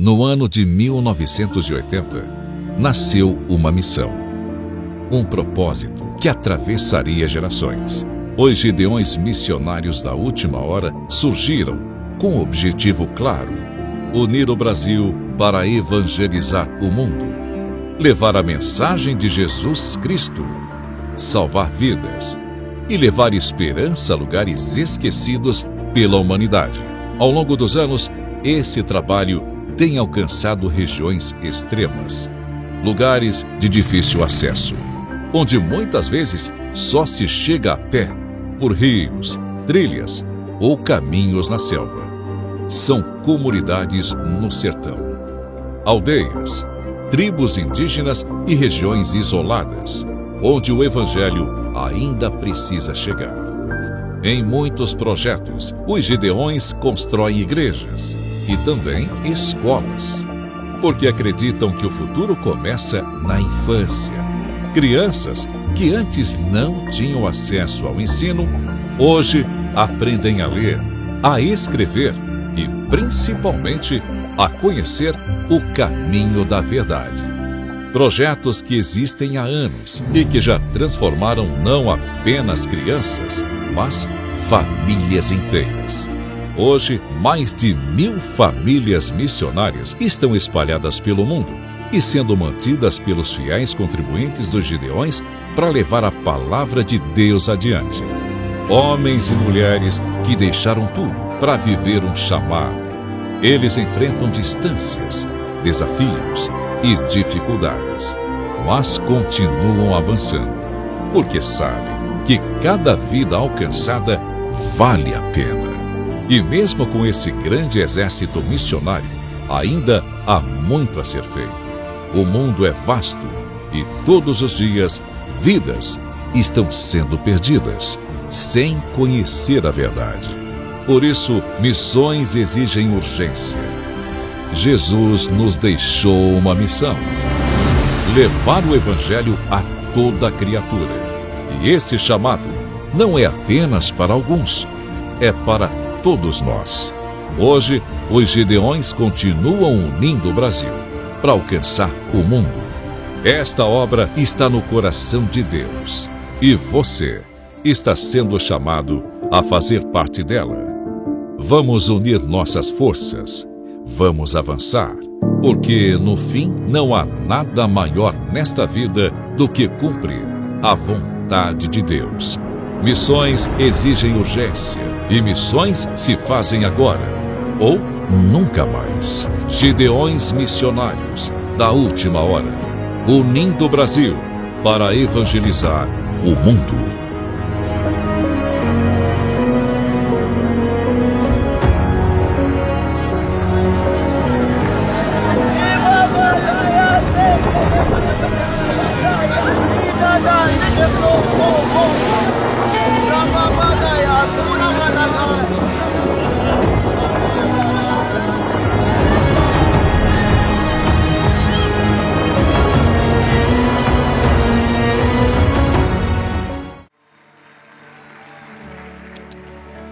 No ano de 1980, nasceu uma missão, um propósito que atravessaria gerações. Os Gideões missionários da última hora surgiram com um objetivo claro: unir o Brasil para evangelizar o mundo, levar a mensagem de Jesus Cristo, salvar vidas e levar esperança a lugares esquecidos pela humanidade. Ao longo dos anos, esse trabalho tem alcançado regiões extremas, lugares de difícil acesso, onde muitas vezes só se chega a pé por rios, trilhas ou caminhos na selva. São comunidades no sertão, aldeias, tribos indígenas e regiões isoladas, onde o evangelho ainda precisa chegar. Em muitos projetos, os Gideões constroem igrejas e também escolas, porque acreditam que o futuro começa na infância. Crianças que antes não tinham acesso ao ensino, hoje aprendem a ler, a escrever e, principalmente, a conhecer o caminho da verdade. Projetos que existem há anos e que já transformaram não apenas crianças, mas famílias inteiras. Hoje, mais de 1000 famílias missionárias estão espalhadas pelo mundo e sendo mantidas pelos fiéis contribuintes dos Gideões para levar a palavra de Deus adiante. Homens e mulheres que deixaram tudo para viver um chamado. Eles enfrentam distâncias, desafios e dificuldades, mas continuam avançando, porque sabem que cada vida alcançada vale a pena. E mesmo com esse grande exército missionário, ainda há muito a ser feito. O mundo é vasto e todos os dias vidas estão sendo perdidas, sem conhecer a verdade. Por isso, missões exigem urgência. Jesus nos deixou uma missão: levar o evangelho a toda criatura. E esse chamado não é apenas para alguns, é para todos nós. Hoje, os Gideões continuam unindo o Brasil para alcançar o mundo. Esta obra está no coração de Deus e você está sendo chamado a fazer parte dela. Vamos unir nossas forças, vamos avançar, porque no fim não há nada maior nesta vida do que cumprir a vontade de Deus. Missões exigem urgência e missões se fazem agora ou nunca mais. Gideões missionários da última hora, unindo o Brasil para evangelizar o mundo.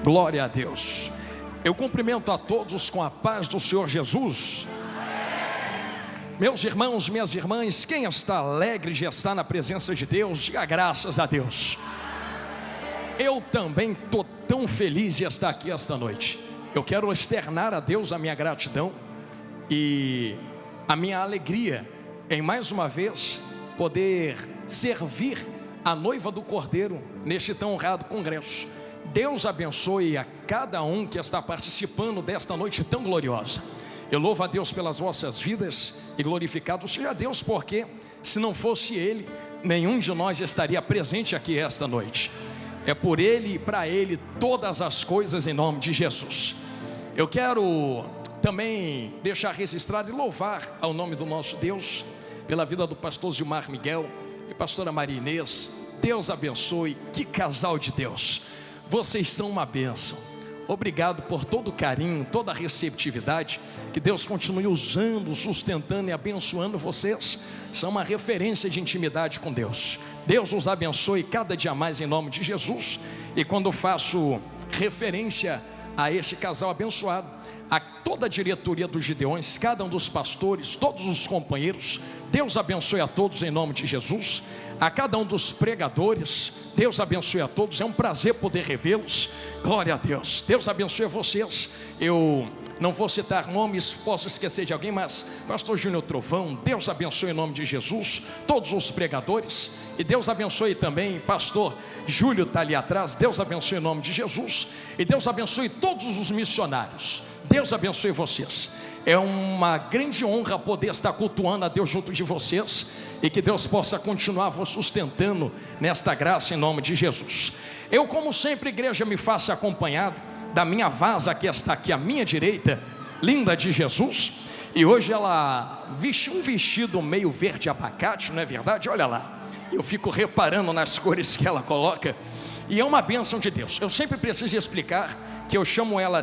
Glória a Deus. Eu cumprimento a todos com a paz do Senhor Jesus. Meus irmãos, minhas irmãs, quem está alegre de estar na presença de Deus, diga graças a Deus. Eu também estou tão feliz de estar aqui esta noite. Eu quero externar a Deus a minha gratidão e a minha alegria em mais uma vez poder servir a noiva do Cordeiro neste tão honrado congresso. Deus abençoe a cada um que está participando desta noite tão gloriosa. Eu louvo a Deus pelas vossas vidas e glorificado seja Deus, porque se não fosse Ele, nenhum de nós estaria presente aqui esta noite. É por Ele e para Ele todas as coisas, em nome de Jesus. Eu quero também deixar registrado e louvar ao nome do nosso Deus pela vida do pastor Gilmar Miguel e pastora Maria Inês. Deus abençoe, que casal de Deus. Vocês são uma bênção. Obrigado por todo o carinho, toda a receptividade. Que Deus continue usando, sustentando e abençoando vocês. São uma referência de intimidade com Deus. Deus os abençoe cada dia mais em nome de Jesus. E quando faço referência a este casal abençoado, a toda a diretoria dos Gideões, cada um dos pastores, todos os companheiros. Deus abençoe a todos em nome de Jesus. A cada um dos pregadores, Deus abençoe a todos. É um prazer poder revê-los. Glória a Deus. Deus abençoe a vocês. Eu não vou citar nomes, posso esquecer de alguém, mas pastor Júnior Trovão, Deus abençoe em nome de Jesus todos os pregadores. E Deus abençoe também pastor Júlio, está ali atrás. Deus abençoe em nome de Jesus. E Deus abençoe todos os missionários. Deus abençoe vocês. É uma grande honra poder estar cultuando a Deus junto de vocês, e que Deus possa continuar vos sustentando nesta graça em nome de Jesus. Eu, como sempre, igreja, me faço acompanhado da minha vaza, que está aqui à minha direita, linda de Jesus. E hoje ela vestiu um vestido meio verde abacate, não é verdade? Olha lá, eu fico reparando nas cores que ela coloca, e é uma bênção de Deus. Eu sempre preciso explicar que eu chamo ela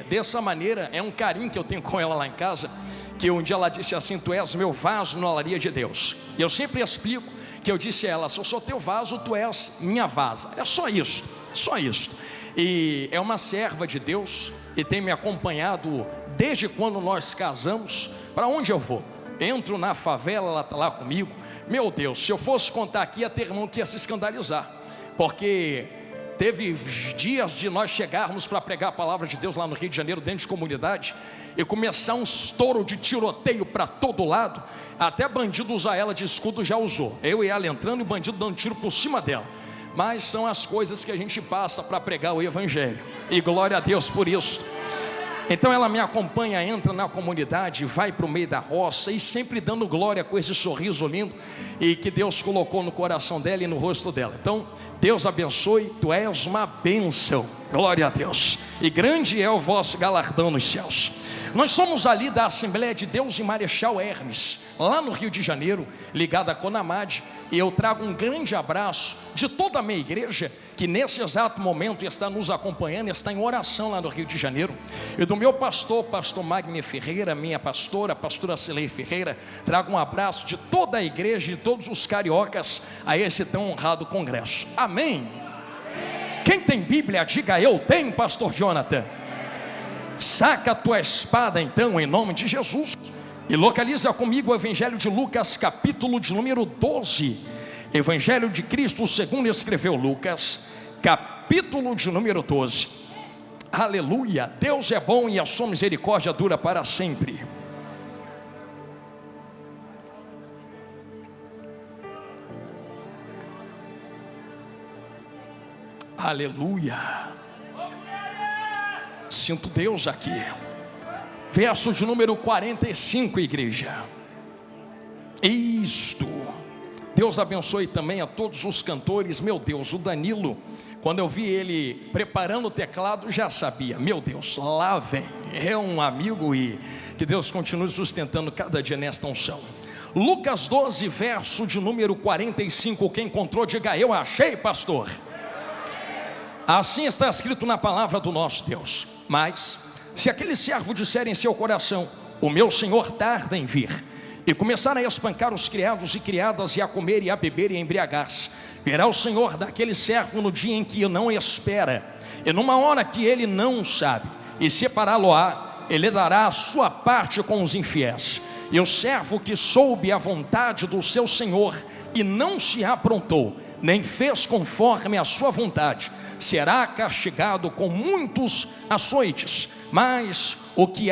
dessa maneira, é um carinho que eu tenho com ela lá em casa, que um dia ela disse assim: tu és meu vaso na olaria de Deus. E eu sempre explico que eu disse a ela: se eu sou teu vaso, tu és minha vaza. É só isso, só isso. E é uma serva de Deus e tem me acompanhado desde quando nós casamos. Para onde eu vou? Entro na favela, ela está lá comigo. Meu Deus, se eu fosse contar aqui, ia ter irmão que ia se escandalizar, porque teve dias de nós chegarmos para pregar a palavra de Deus lá no Rio de Janeiro, dentro de comunidade, e começar um estouro de tiroteio para todo lado. Até bandido usar ela de escudo já usou. Eu e ela entrando e o bandido dando tiro por cima dela. Mas são as coisas que a gente passa para pregar o evangelho, e glória a Deus por isso. Então ela me acompanha, entra na comunidade, vai para o meio da roça, e sempre dando glória com esse sorriso lindo, e que Deus colocou no coração dela e no rosto dela. Então Deus abençoe, tu és uma bênção, glória a Deus, e grande é o vosso galardão nos céus. Nós somos ali da Assembleia de Deus em Marechal Hermes, lá no Rio de Janeiro, ligada a Conamad, e eu trago um grande abraço de toda a minha igreja, que nesse exato momento está nos acompanhando, está em oração lá no Rio de Janeiro, e do meu pastor Magni Ferreira, minha pastora Cilei Ferreira. Trago um abraço de toda a igreja e de todos os cariocas a esse tão honrado congresso. Amém? Quem tem Bíblia, diga eu tenho, pastor Jonathan. Saca a tua espada então, em nome de Jesus, e localiza comigo o Evangelho de Lucas, capítulo de número 12. Evangelho de Cristo segundo escreveu Lucas, capítulo de número 12. Aleluia, Deus é bom e a sua misericórdia dura para sempre. Aleluia. Sinto Deus aqui. Verso de número 45, igreja. Isto. Deus abençoe também a todos os cantores. Meu Deus, o Danilo, quando eu vi ele preparando o teclado, já sabia, meu Deus, lá vem. É um amigo, e que Deus continue sustentando cada dia nesta unção. Lucas 12, verso de número 45. Quem encontrou, diga eu achei, pastor. Assim está escrito na palavra do nosso Deus. Mas se aquele servo disser em seu coração: o meu senhor tarda em vir, e começar a espancar os criados e criadas, e a comer e a beber e a embriagar-se, verá o senhor daquele servo no dia em que não espera, e numa hora que ele não sabe, e separá-lo-á, ele dará a sua parte com os infiéis. E o servo que soube a vontade do seu senhor e não se aprontou, nem fez conforme a sua vontade, será castigado com muitos açoites. Mas o que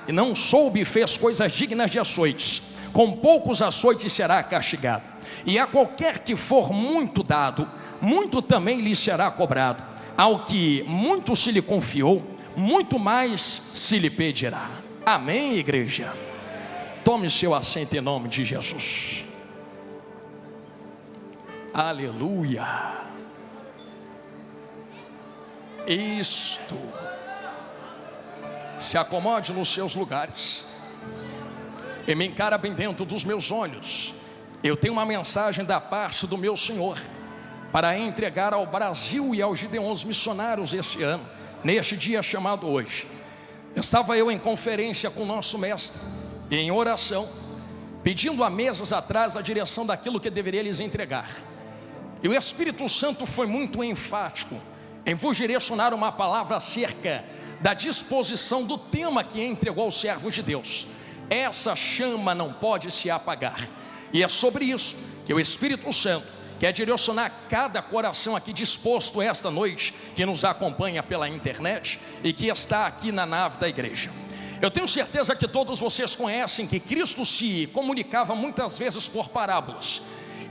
e não soube e fez coisas dignas de açoites, com poucos açoites será castigado. E a qualquer que for muito dado, muito também lhe será cobrado. Ao que muito se lhe confiou, muito mais se lhe pedirá. Amém, igreja? Tome seu assento em nome de Jesus. Aleluia. Isto. Se acomode nos seus lugares e me encara bem dentro dos meus olhos. Eu tenho uma mensagem da parte do meu Senhor para entregar ao Brasil e aos Gideões missionários esse ano, neste dia chamado hoje. Estava eu em conferência com o nosso mestre, em oração, pedindo há meses atrás a direção daquilo que deveria lhes entregar. E o Espírito Santo foi muito enfático em vos direcionar uma palavra acerca da disposição do tema que entregou ao servo de Deus. Essa chama não pode se apagar. E é sobre isso que o Espírito Santo quer direcionar cada coração aqui disposto esta noite, que nos acompanha pela internet e que está aqui na nave da igreja. Eu tenho certeza que todos vocês conhecem que Cristo se comunicava muitas vezes por parábolas,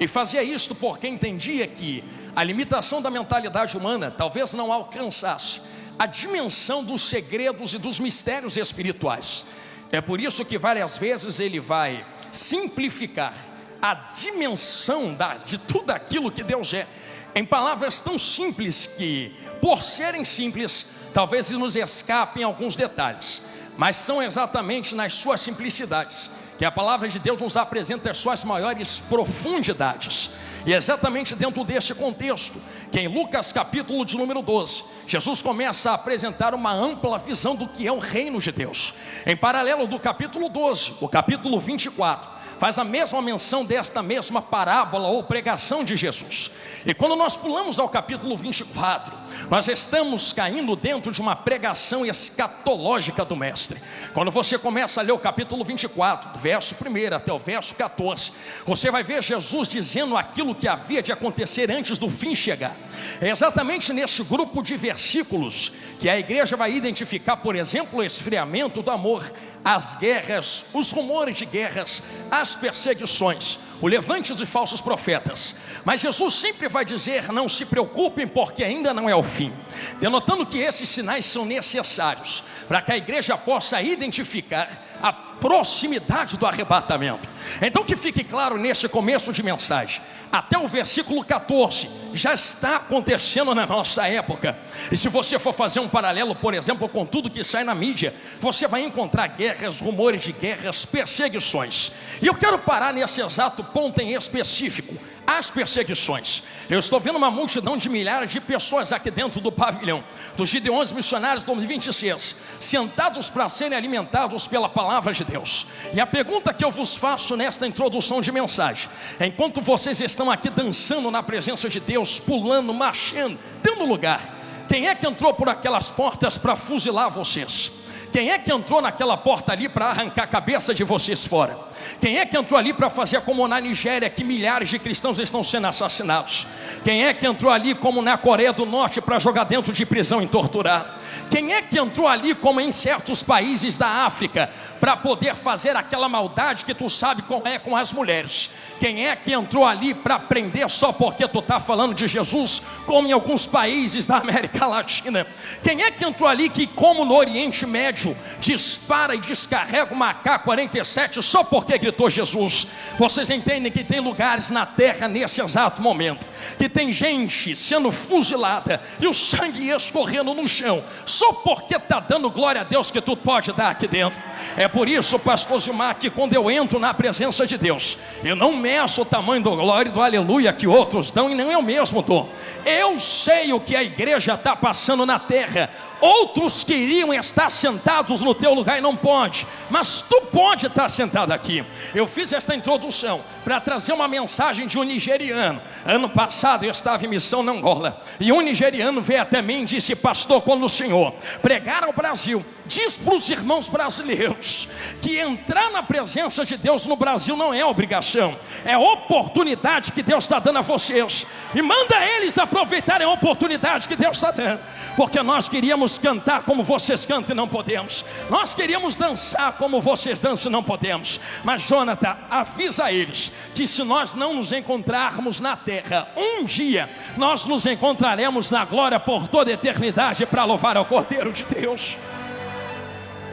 e fazia isto porque entendia que a limitação da mentalidade humana talvez não alcançasse a dimensão dos segredos e dos mistérios espirituais. É por isso que várias vezes ele vai simplificar a dimensão de tudo aquilo que Deus é, em palavras tão simples que, por serem simples, talvez nos escapem alguns detalhes, mas são exatamente nas suas simplicidades que a palavra de Deus nos apresenta as suas maiores profundidades. E é exatamente dentro deste contexto que em Lucas capítulo de número 12, Jesus começa a apresentar uma ampla visão do que é o reino de Deus. Em paralelo do capítulo 12, o capítulo 24 faz a mesma menção desta mesma parábola ou pregação de Jesus. E quando nós pulamos ao capítulo 24, nós estamos caindo dentro de uma pregação escatológica do mestre. Quando você começa a ler o capítulo 24, do verso 1 até o verso 14, você vai ver Jesus dizendo aquilo que havia de acontecer antes do fim chegar. É exatamente neste grupo de versículos que a igreja vai identificar, por exemplo, o esfriamento do amor, as guerras, os rumores de guerras, as perseguições, o levante de falsos profetas. Mas Jesus sempre vai dizer: não se preocupem, porque ainda não é o fim, denotando que esses sinais são necessários para que a igreja possa identificar a proximidade do arrebatamento. Então que fique claro nesse começo de mensagem, até o versículo 14 já está acontecendo na nossa época. E se você for fazer um paralelo, por exemplo, com tudo que sai na mídia, você vai encontrar guerras, rumores de guerras, perseguições. E eu quero parar nesse exato ponto em específico: as perseguições. Eu estou vendo uma multidão de milhares de pessoas aqui dentro do pavilhão dos Gideões Missionários 2026, sentados para serem alimentados pela palavra de Deus. E a pergunta que eu vos faço nesta introdução de mensagem: enquanto vocês estão aqui dançando na presença de Deus, pulando, marchando, dando lugar, quem é que entrou por aquelas portas para fuzilar vocês? Quem é que entrou naquela porta ali para arrancar a cabeça de vocês fora? Quem é que entrou ali para fazer como na Nigéria, que milhares de cristãos estão sendo assassinados? Quem é que entrou ali como na Coreia do Norte para jogar dentro de prisão e torturar? Quem é que entrou ali como em certos países da África para poder fazer aquela maldade que tu sabe qual é com as mulheres? Quem é que entrou ali para prender só porque tu está falando de Jesus, como em alguns países da América Latina? Quem é que entrou ali que, como no Oriente Médio, dispara e descarrega uma AK-47 só porque gritou Jesus? Vocês entendem que tem lugares na terra nesse exato momento que tem gente sendo fuzilada e o sangue escorrendo no chão só porque está dando glória a Deus que tu pode dar aqui dentro. É por isso, pastor Gilmar, que quando eu entro na presença de Deus, eu não meço o tamanho do glória e do aleluia que outros dão, e nem eu mesmo dou. Eu sei o que a igreja está passando na terra. Outros queriam estar sentados no teu lugar e não pode, mas tu pode estar sentado aqui. Eu fiz esta introdução para trazer uma mensagem de um nigeriano. Ano passado eu estava em missão na Angola, e um nigeriano veio até mim e disse: pastor, quando o senhor pregar ao Brasil, diz para os irmãos brasileiros que entrar na presença de Deus no Brasil não é obrigação, é oportunidade que Deus está dando a vocês, e manda eles aproveitarem a oportunidade que Deus está dando, porque nós queríamos cantar como vocês cantam e não podemos, nós queríamos dançar como vocês dançam e não podemos. Mas Jonathan, avisa eles que se nós não nos encontrarmos na terra, um dia nós nos encontraremos na glória por toda a eternidade para louvar ao Cordeiro de Deus.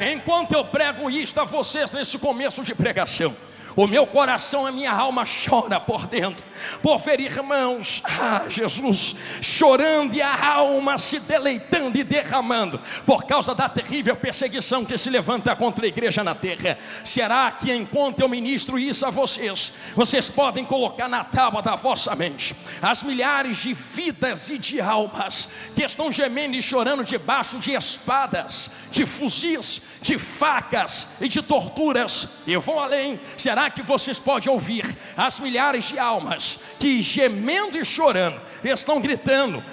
Enquanto eu prego isto a vocês nesse começo de pregação, o meu coração, a minha alma chora por dentro, por ver irmãos, Jesus, chorando e a alma se deleitando e derramando, por causa da terrível perseguição que se levanta contra a igreja na terra. Será que enquanto eu ministro isso a vocês, vocês podem colocar na tábua da vossa mente as milhares de vidas e de almas que estão gemendo e chorando debaixo de espadas, de fuzis, de facas e de torturas? Eu vou além. Será que vocês podem ouvir as milhares de almas que, gemendo e chorando, estão gritando,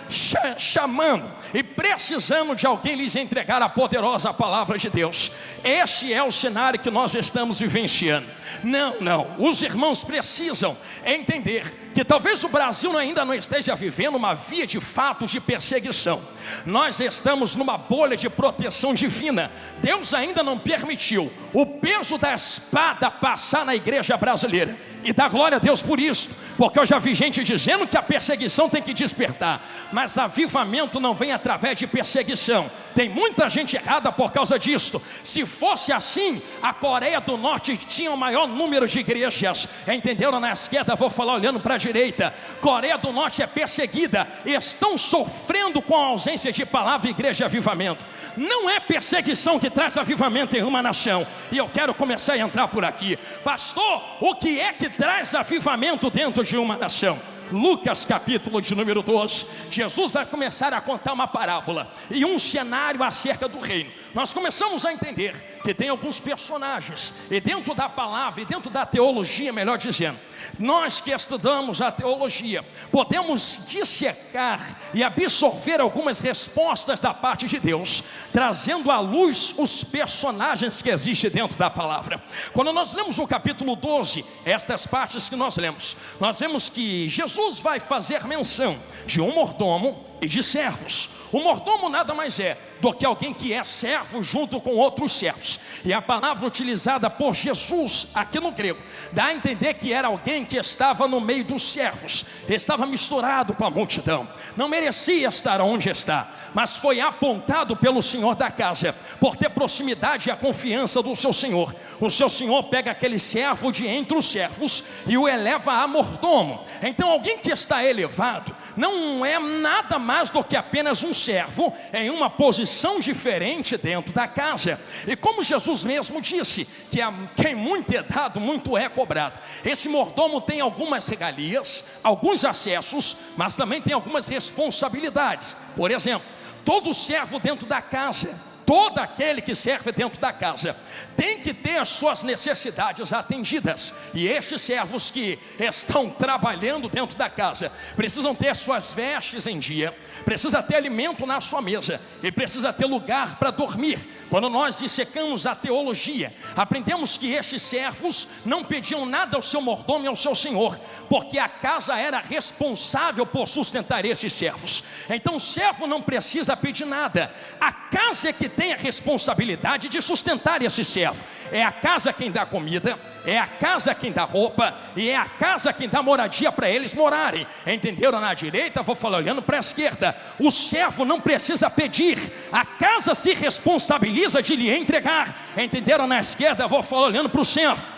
chamando e precisando de alguém lhes entregar a poderosa palavra de Deus. Este é o cenário que nós estamos vivenciando. Não, os irmãos precisam entender que talvez o Brasil ainda não esteja vivendo uma via de fato de perseguição. Nós estamos numa bolha de proteção divina. Deus ainda não permitiu o peso da espada passar na igreja brasileira. E dá glória a Deus por isso, porque eu já vi gente dizendo que a perseguição tem que despertar, mas avivamento não vem através de perseguição. Tem muita gente errada por causa disso. Se fosse assim, a Coreia do Norte tinha o maior número de igrejas. Entenderam? Na esquerda, vou falar olhando para a direita. Coreia do Norte é perseguida, estão sofrendo com a ausência de palavra, igreja e avivamento. Não é perseguição que traz avivamento em uma nação. E eu quero começar a entrar por aqui. Pastor, o que é que traz avivamento dentro de uma nação? Lucas capítulo de número 12, Jesus vai começar a contar uma parábola e um cenário acerca do reino. Nós começamos a entender que tem alguns personagens, e dentro da palavra, e dentro da teologia, melhor dizendo, nós que estudamos a teologia, podemos dissecar e absorver algumas respostas da parte de Deus, trazendo à luz os personagens que existem dentro da palavra. Quando nós lemos o capítulo 12, estas partes que nós vemos que Jesus vai fazer menção de um mordomo e de servos. O mordomo nada mais é do que alguém que é servo junto com outros servos. E a palavra utilizada por Jesus aqui no grego dá a entender que era alguém que estava no meio dos servos, estava misturado com a multidão, não merecia estar onde está, mas foi apontado pelo senhor da casa, por ter proximidade e a confiança do seu senhor. O seu senhor pega aquele servo de entre os servos e o eleva a mordomo. Então alguém que está elevado não é nada mais do que apenas um servo em uma posição diferente dentro da casa. E como Jesus mesmo disse, que a quem muito é dado, muito é cobrado. Esse mordomo tem algumas regalias, alguns acessos, mas também tem algumas responsabilidades. Por exemplo, todo servo dentro da casa, todo aquele que serve dentro da casa, tem que ter as suas necessidades atendidas. E estes servos que estão trabalhando dentro da casa, precisam ter suas vestes em dia, precisa ter alimento na sua mesa, e precisa ter lugar para dormir. Quando nós dissecamos a teologia, aprendemos que estes servos não pediam nada ao seu mordomo e ao seu senhor, porque a casa era responsável por sustentar esses servos. Então o servo não precisa pedir nada, a casa é que tem a responsabilidade de sustentar esse servo. É a casa quem dá comida, é a casa quem dá roupa, e é a casa quem dá moradia para eles morarem. Entenderam? Na direita, vou falar olhando para a esquerda. O servo não precisa pedir, a casa se responsabiliza de lhe entregar. Entenderam? Na esquerda, vou falar olhando para o centro.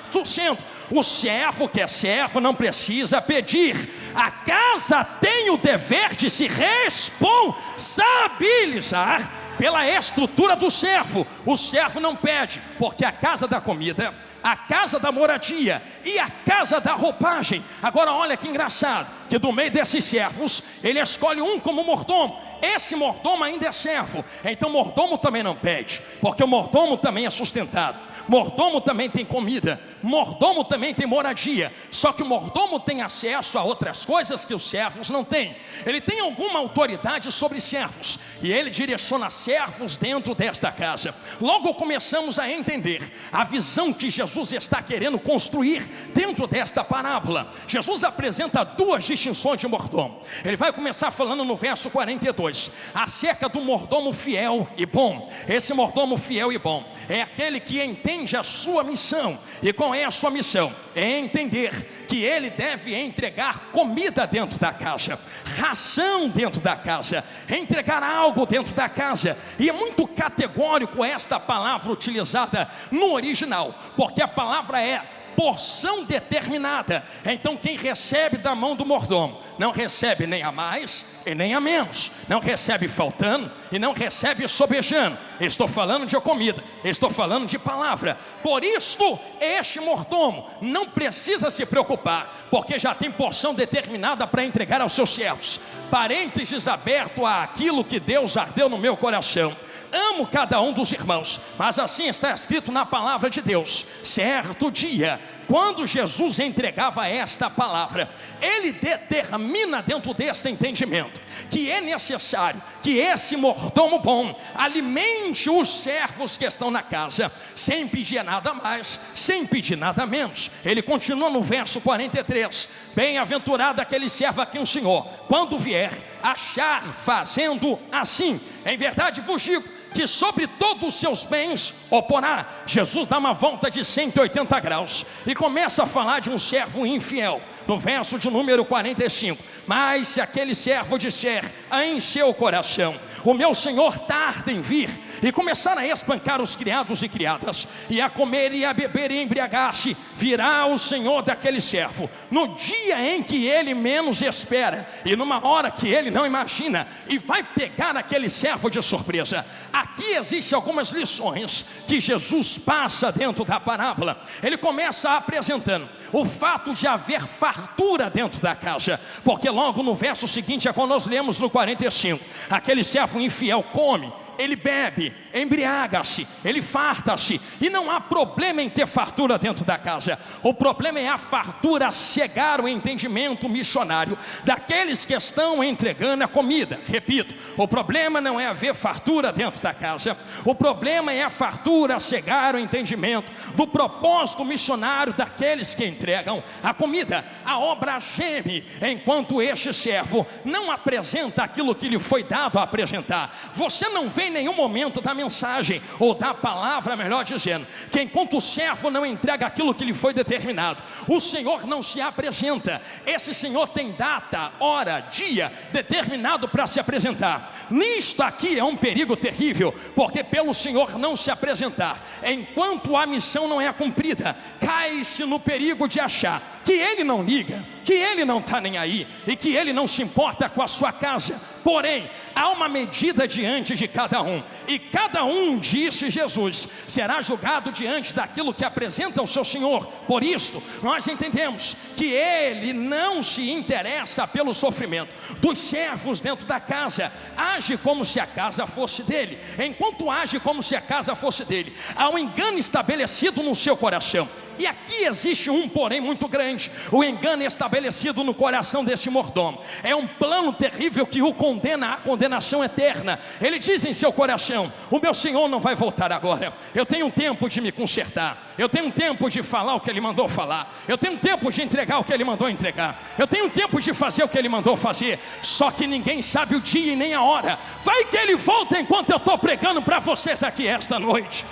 O servo que é servo não precisa pedir, a casa tem o dever de se responsabilizar pela estrutura do servo. O servo não pede, porque a casa da comida, a casa da moradia e a casa da roupagem. Agora olha que engraçado, que do meio desses servos, ele escolhe um como mordomo. Esse mordomo ainda é servo, então mordomo também não pede, porque o mordomo também é sustentado. Mordomo também tem comida, mordomo também tem moradia. Só que o mordomo tem acesso a outras coisas que os servos não têm. Ele tem alguma autoridade sobre servos, e ele direciona servos dentro desta casa. Logo começamos a entender a visão que Jesus está querendo construir dentro desta parábola. Jesus apresenta duas distinções de mordomo. Ele vai começar falando no verso 42 acerca do mordomo fiel e bom. Esse mordomo fiel e bom é aquele que entende a sua missão. E qual é a sua missão? É entender que ele deve entregar comida dentro da casa, ração dentro da casa, entregar algo dentro da casa. E é muito categórico esta palavra utilizada no original, porque a palavra é porção determinada. Então quem recebe da mão do mordomo não recebe nem a mais e nem a menos, não recebe faltando e não recebe sobejando. Estou falando de comida, estou falando de palavra. Por isso este mordomo não precisa se preocupar, porque já tem porção determinada para entregar aos seus servos. Parênteses aberto àquilo que Deus ardeu no meu coração. Amo cada um dos irmãos, mas assim está escrito na palavra de Deus: certo dia quando Jesus entregava esta palavra, ele determina dentro desse entendimento que é necessário que esse mordomo bom alimente os servos que estão na casa, sem pedir nada mais, sem pedir nada menos. Ele continua no verso 43: bem-aventurado aquele servo a quem o Senhor, quando vier, achar fazendo assim. Em verdade vos digo que sobre todos os seus bens o porá. Jesus dá uma volta de 180 graus e começa a falar de um servo infiel, no verso de número 45: mas se aquele servo disser em seu coração, o meu Senhor tarda em vir, e começar a espancar os criados e criadas, e a comer e a beber e embriagar-se, virá o Senhor daquele servo no dia em que ele menos espera, e numa hora que ele não imagina, e vai pegar aquele servo de surpresa. Aqui existem algumas lições que Jesus passa dentro da parábola. Ele começa apresentando o fato de haver fartura dentro da casa, porque logo no verso seguinte é quando nós lemos no 45: aquele servo infiel come, ele bebe, embriaga-se, ele farta-se, e não há problema em ter fartura dentro da casa. O problema é a fartura cegar o entendimento missionário daqueles que estão entregando a comida. Repito, o problema não é haver fartura dentro da casa, o problema é a fartura cegar o entendimento do propósito missionário daqueles que entregam a comida. A obra geme enquanto este servo não apresenta aquilo que lhe foi dado a apresentar. Você não vê em nenhum momento da mensagem, ou da palavra, melhor dizendo, que enquanto o servo não entrega aquilo que lhe foi determinado, o Senhor não se apresenta. Esse Senhor tem data, hora, dia determinado para se apresentar. Nisto aqui é um perigo terrível, porque pelo Senhor não se apresentar enquanto a missão não é cumprida, cai-se no perigo de achar que Ele não liga, que Ele não está nem aí, e que Ele não se importa com a sua casa. Porém, há uma medida diante de cada um, e cada um, disse Jesus, será julgado diante daquilo que apresenta ao seu Senhor. Por isto, nós entendemos que Ele não se interessa pelo sofrimento dos servos dentro da casa. Age como se a casa fosse dele. Enquanto age como se a casa fosse dele, há um engano estabelecido no seu coração. E aqui existe um porém muito grande: o engano estabelecido no coração desse mordomo é um plano terrível que o condena à condenação eterna. Ele diz em seu coração: o meu Senhor não vai voltar agora, eu tenho um tempo de me consertar, eu tenho um tempo de falar o que Ele mandou falar, eu tenho um tempo de entregar o que Ele mandou entregar, eu tenho um tempo de fazer o que Ele mandou fazer. Só que ninguém sabe o dia e nem a hora. Vai que Ele volta enquanto eu estou pregando para vocês aqui esta noite.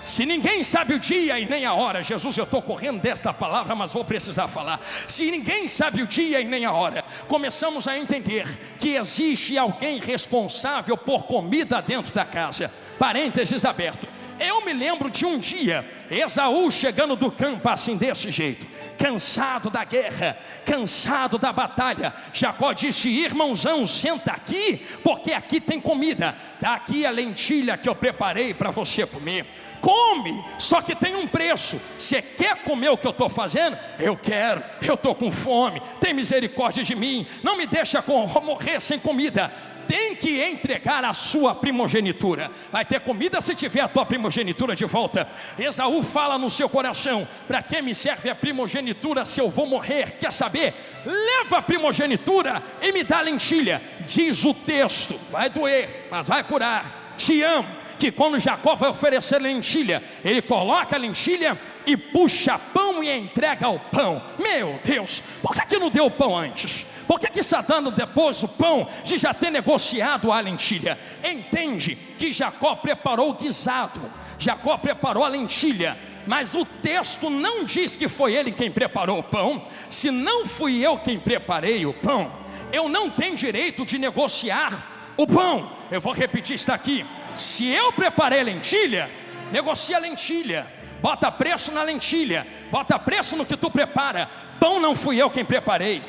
Se ninguém sabe o dia e nem a hora, Jesus, eu estou correndo desta palavra, mas vou precisar falar. Se ninguém sabe o dia e nem a hora, começamos a entender que existe alguém responsável por comida dentro da casa. Parênteses aberto. Eu me lembro de um dia, Esaú chegando do campo assim desse jeito, cansado da guerra, cansado da batalha. Jacó disse: irmãozão, senta aqui, porque aqui tem comida. Dá aqui a lentilha que eu preparei para você comer. Come, só que tem um preço. Você quer comer o que eu estou fazendo? Eu quero, eu estou com fome. Tem misericórdia de mim, não me deixa morrer sem comida. Tem que entregar a sua primogenitura. Vai ter comida se tiver a tua primogenitura de volta. Esaú fala no seu coração: para que me serve a primogenitura se eu vou morrer? Quer saber? Leva a primogenitura e me dá lentilha. Diz o texto, vai doer, mas vai curar. Te amo. Que quando Jacó vai oferecer lentilha, ele coloca a lentilha e puxa pão e entrega o pão. Meu Deus, por que não deu o pão antes? Por que está dando depois o pão de já ter negociado a lentilha? Entende que Jacó preparou o guisado, Jacó preparou a lentilha, mas o texto não diz que foi ele quem preparou o pão. Se não fui eu quem preparei o pão, eu não tenho direito de negociar o pão. Eu vou repetir isso aqui: se eu preparei lentilha, negocia a lentilha, bota preço na lentilha, bota preço no que tu prepara. Pão não fui eu quem preparei,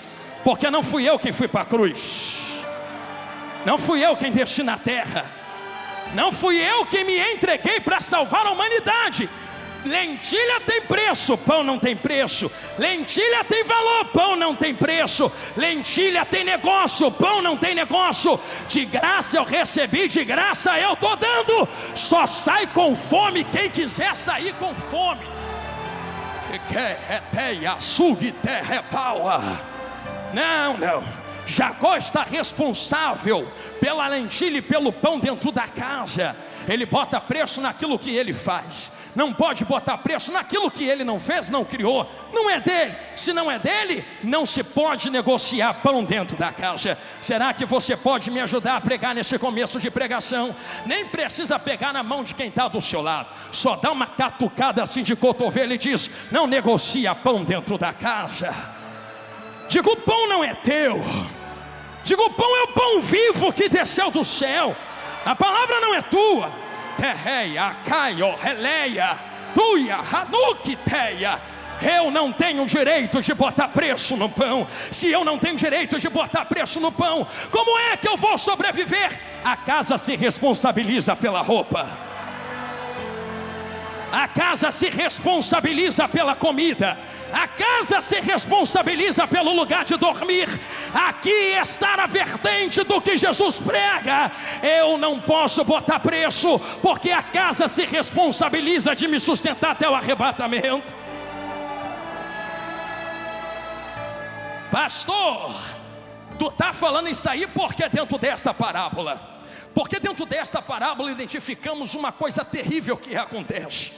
porque não fui eu quem fui para a cruz, não fui eu quem desci na terra, não fui eu quem me entreguei para salvar a humanidade. Lentilha tem preço, pão não tem preço. Lentilha tem valor, pão não tem preço. Lentilha tem negócio, pão não tem negócio. De graça eu recebi, de graça eu estou dando. Só sai com fome quem quiser sair com fome. Não. Jacó está responsável pela lentilha e pelo pão dentro da casa. Ele bota preço naquilo que ele faz. Não pode botar preço naquilo que ele não fez, não criou. Não é dele. Se não é dele, não se pode negociar pão dentro da casa. Será que você pode me ajudar a pregar nesse começo de pregação? Nem precisa pegar na mão de quem está do seu lado. Só dá uma catucada assim de cotovelo e diz: não negocia pão dentro da casa. Diga: o pão não é teu. Diga: o pão é o pão vivo que desceu do céu. A palavra não é tua. Terreia, caio, releia, tuia, hanuquiteia. Eu não tenho direito de botar preço no pão. Se eu não tenho direito de botar preço no pão, como é que eu vou sobreviver? A casa se responsabiliza pela roupa. A casa se responsabiliza pela comida. A casa se responsabiliza pelo lugar de dormir. Aqui está a vertente do que Jesus prega. Eu não posso botar preço, porque a casa se responsabiliza de me sustentar até o arrebatamento. Pastor, tu está falando isso aí porque dentro desta parábola? Porque dentro desta parábola identificamos uma coisa terrível que acontece.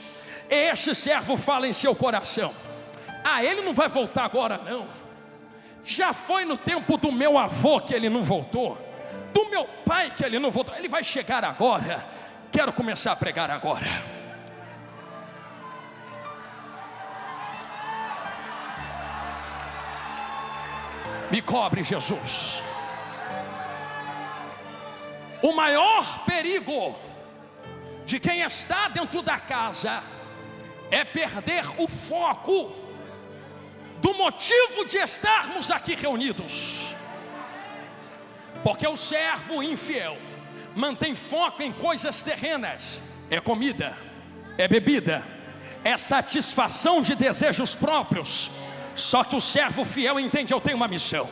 Este servo fala em seu coração: ele não vai voltar agora não. Já foi no tempo do meu avô que ele não voltou, do meu pai que ele não voltou. Ele vai chegar agora. Quero começar a pregar agora. Me cobre, Jesus. O maior perigo de quem está dentro da casa é perder o foco do motivo de estarmos aqui reunidos. Porque o servo infiel mantém foco em coisas terrenas. É comida, é bebida, é satisfação de desejos próprios. Só que o servo fiel entende: eu tenho uma missão,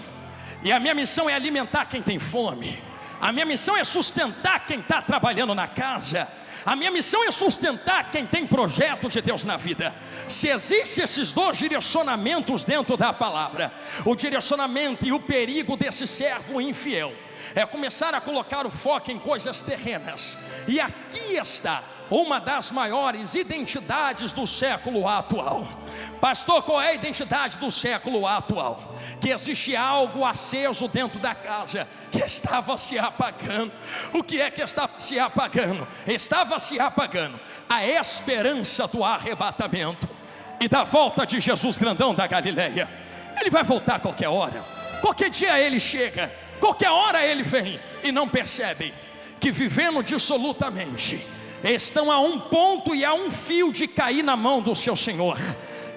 e a minha missão é alimentar quem tem fome. A minha missão é sustentar quem está trabalhando na casa. A minha missão é sustentar quem tem projeto de Deus na vida. Se existem esses dois direcionamentos dentro da palavra, o direcionamento e o perigo desse servo infiel é começar a colocar o foco em coisas terrenas. E aqui está uma das maiores identidades do século atual. Pastor, qual é a identidade do século atual? Que existe algo aceso dentro da casa que estava se apagando. O que é que estava se apagando? Estava se apagando a esperança do arrebatamento e da volta de Jesus grandão da Galileia. Ele vai voltar a qualquer hora. Qualquer dia ele chega, qualquer hora ele vem. E não percebem que vivendo dissolutamente estão a um ponto e a um fio de cair na mão do seu Senhor.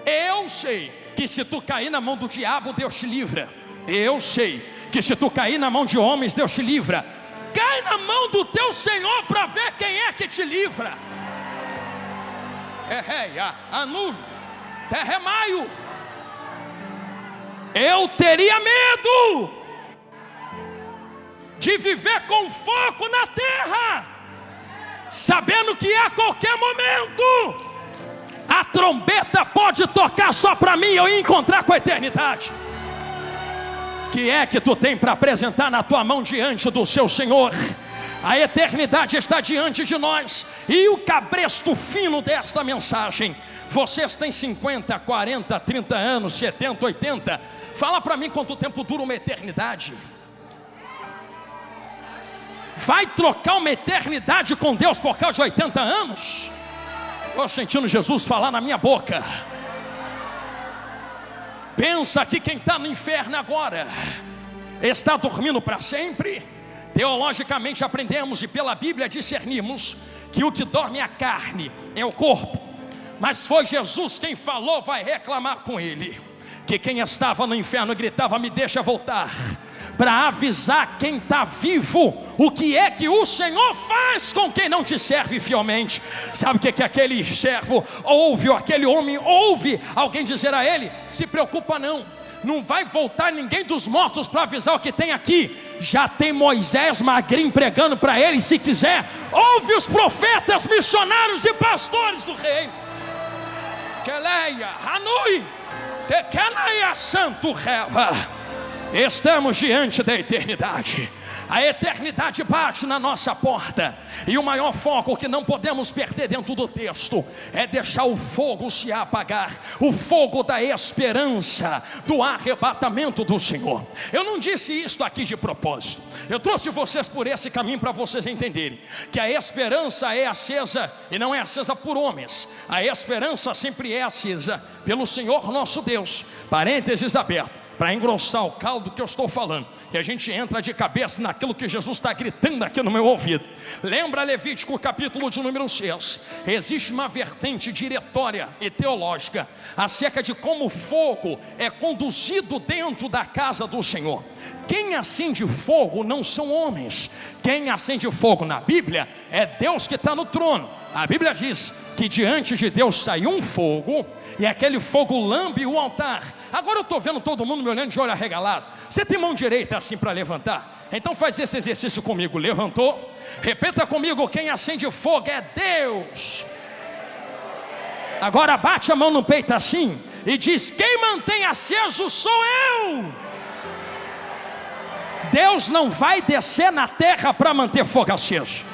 Eu sei que se tu cair na mão do diabo, Deus te livra. Eu sei que se tu cair na mão de homens, Deus te livra. Cai na mão do teu Senhor para ver quem é que te livra. Anu, terremaio. Eu teria medo de viver com foco na terra, sabendo que a qualquer momento a trombeta pode tocar só para mim e eu encontrar com a eternidade. Que é que tu tem para apresentar na tua mão diante do seu Senhor? A eternidade está diante de nós. E o cabresto fino desta mensagem: vocês têm 50, 40, 30 anos, 70, 80. Fala para mim quanto tempo dura uma eternidade. Vai trocar uma eternidade com Deus por causa de 80 anos? Estou sentindo Jesus falar na minha boca. Pensa que quem está no inferno agora está dormindo para sempre? Teologicamente aprendemos e pela Bíblia discernimos que o que dorme é a carne, é o corpo. Mas foi Jesus quem falou, vai reclamar com ele, que quem estava no inferno gritava: me deixa voltar, para avisar quem está vivo o que é que o Senhor faz com quem não te serve fielmente. Sabe o que aquele servo ouve, ou aquele homem ouve alguém dizer a ele: se preocupa não vai voltar ninguém dos mortos para avisar o que tem aqui. Já tem Moisés magrinho pregando para ele. Se quiser, ouve os profetas, missionários e pastores do reino. Keleia, Hanui, Tekenaia Santo Reva. Estamos diante da eternidade. A eternidade bate na nossa porta. E o maior foco que não podemos perder dentro do texto é deixar o fogo se apagar. O fogo da esperança, do arrebatamento do Senhor. Eu não disse isto aqui de propósito. Eu trouxe vocês por esse caminho para vocês entenderem que a esperança é acesa e não é acesa por homens. A esperança sempre é acesa pelo Senhor nosso Deus. Parênteses aberto, para engrossar o caldo que eu estou falando, e a gente entra de cabeça naquilo que Jesus está gritando aqui no meu ouvido. Lembra Levítico capítulo de número 6? Existe uma vertente diretória e teológica acerca de como o fogo é conduzido dentro da casa do Senhor. Quem acende fogo não são homens. Quem acende fogo na Bíblia é Deus que está no trono. A Bíblia diz que diante de Deus saiu um fogo, e aquele fogo lambe o altar. Agora eu estou vendo todo mundo me olhando de olho arregalado. Você tem mão direita assim para levantar? Então faz esse exercício comigo. Levantou. Repita comigo: quem acende fogo é Deus. Agora bate a mão no peito assim e diz: quem mantém aceso sou eu. Deus não vai descer na terra para manter fogo aceso.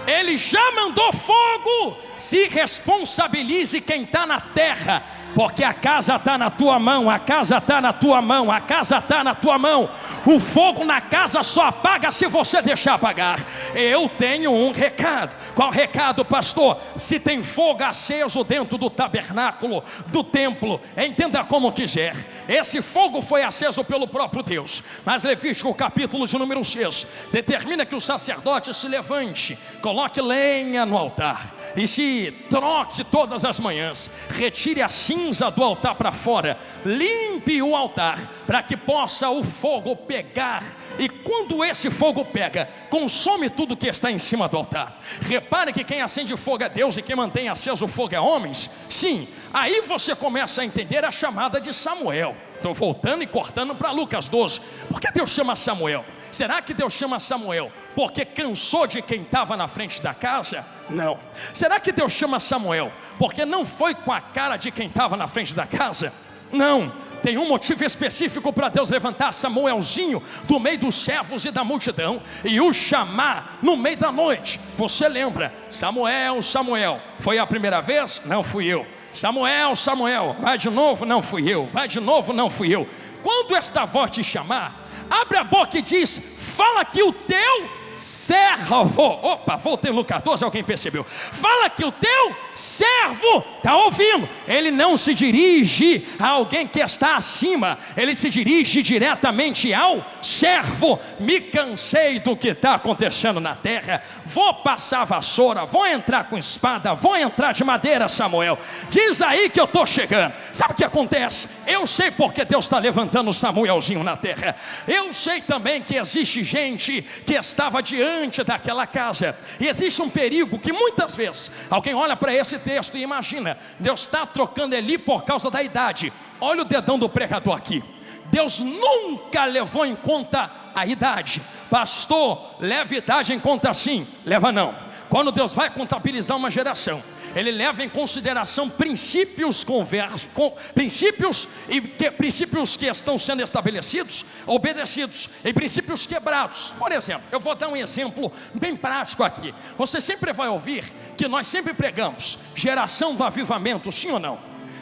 Ele já mandou fogo. Se responsabilize quem está na terra, porque a casa está na tua mão, a casa está na tua mão, a casa está na tua mão. O fogo na casa só apaga se você deixar apagar. Eu tenho um recado. Qual recado, pastor? Se tem fogo aceso dentro do tabernáculo, do templo, entenda como quiser, esse fogo foi aceso pelo próprio Deus. Mas Levítico capítulo de número 6 determina que o sacerdote se levante, coloque lenha no altar e se troque todas as manhãs, retire a cinza do altar para fora, limpe o altar para que possa o fogo pegar. E quando esse fogo pega, consome tudo que está em cima do altar. Repare que quem acende fogo é Deus e quem mantém aceso o fogo é homens. Sim, aí você começa a entender a chamada de Samuel. Estou voltando e cortando para Lucas 12. Por que Deus chama Samuel? Será que Deus chama Samuel porque cansou de quem estava na frente da casa? Não. Será que Deus chama Samuel porque não foi com a cara de quem estava na frente da casa? Não. Tem um motivo específico para Deus levantar Samuelzinho do meio dos servos e da multidão e o chamar no meio da noite. Você lembra? Samuel, Samuel. Foi a primeira vez? Não fui eu. Samuel, Samuel. Vai de novo? Não fui eu. Vai de novo? Não fui eu. Quando esta voz te chamar, abre a boca e diz: fala que o teu servo, opa, voltei no Lucas 12, alguém percebeu? Fala que o teu servo está ouvindo. Ele não se dirige a alguém que está acima, ele se dirige diretamente ao servo. Me cansei do que está acontecendo na terra, vou passar vassoura, vou entrar com espada, vou entrar de madeira. Samuel, diz aí que eu estou chegando. Sabe o que acontece? Eu sei porque Deus está levantando o Samuelzinho na terra. Eu sei também que existe gente que estava diante daquela casa, e existe um perigo que muitas vezes alguém olha para esse texto e imagina: Deus está trocando Eli por causa da idade. Olha o dedão do pregador aqui. Deus nunca levou em conta a idade. Pastor, leva idade em conta sim? Leva não. Quando Deus vai contabilizar uma geração, Ele leva em consideração princípios princípios que estão sendo estabelecidos, obedecidos, e princípios quebrados. Por exemplo, eu vou dar um exemplo bem prático aqui. Você sempre vai ouvir que nós sempre pregamos geração do avivamento, sim ou não?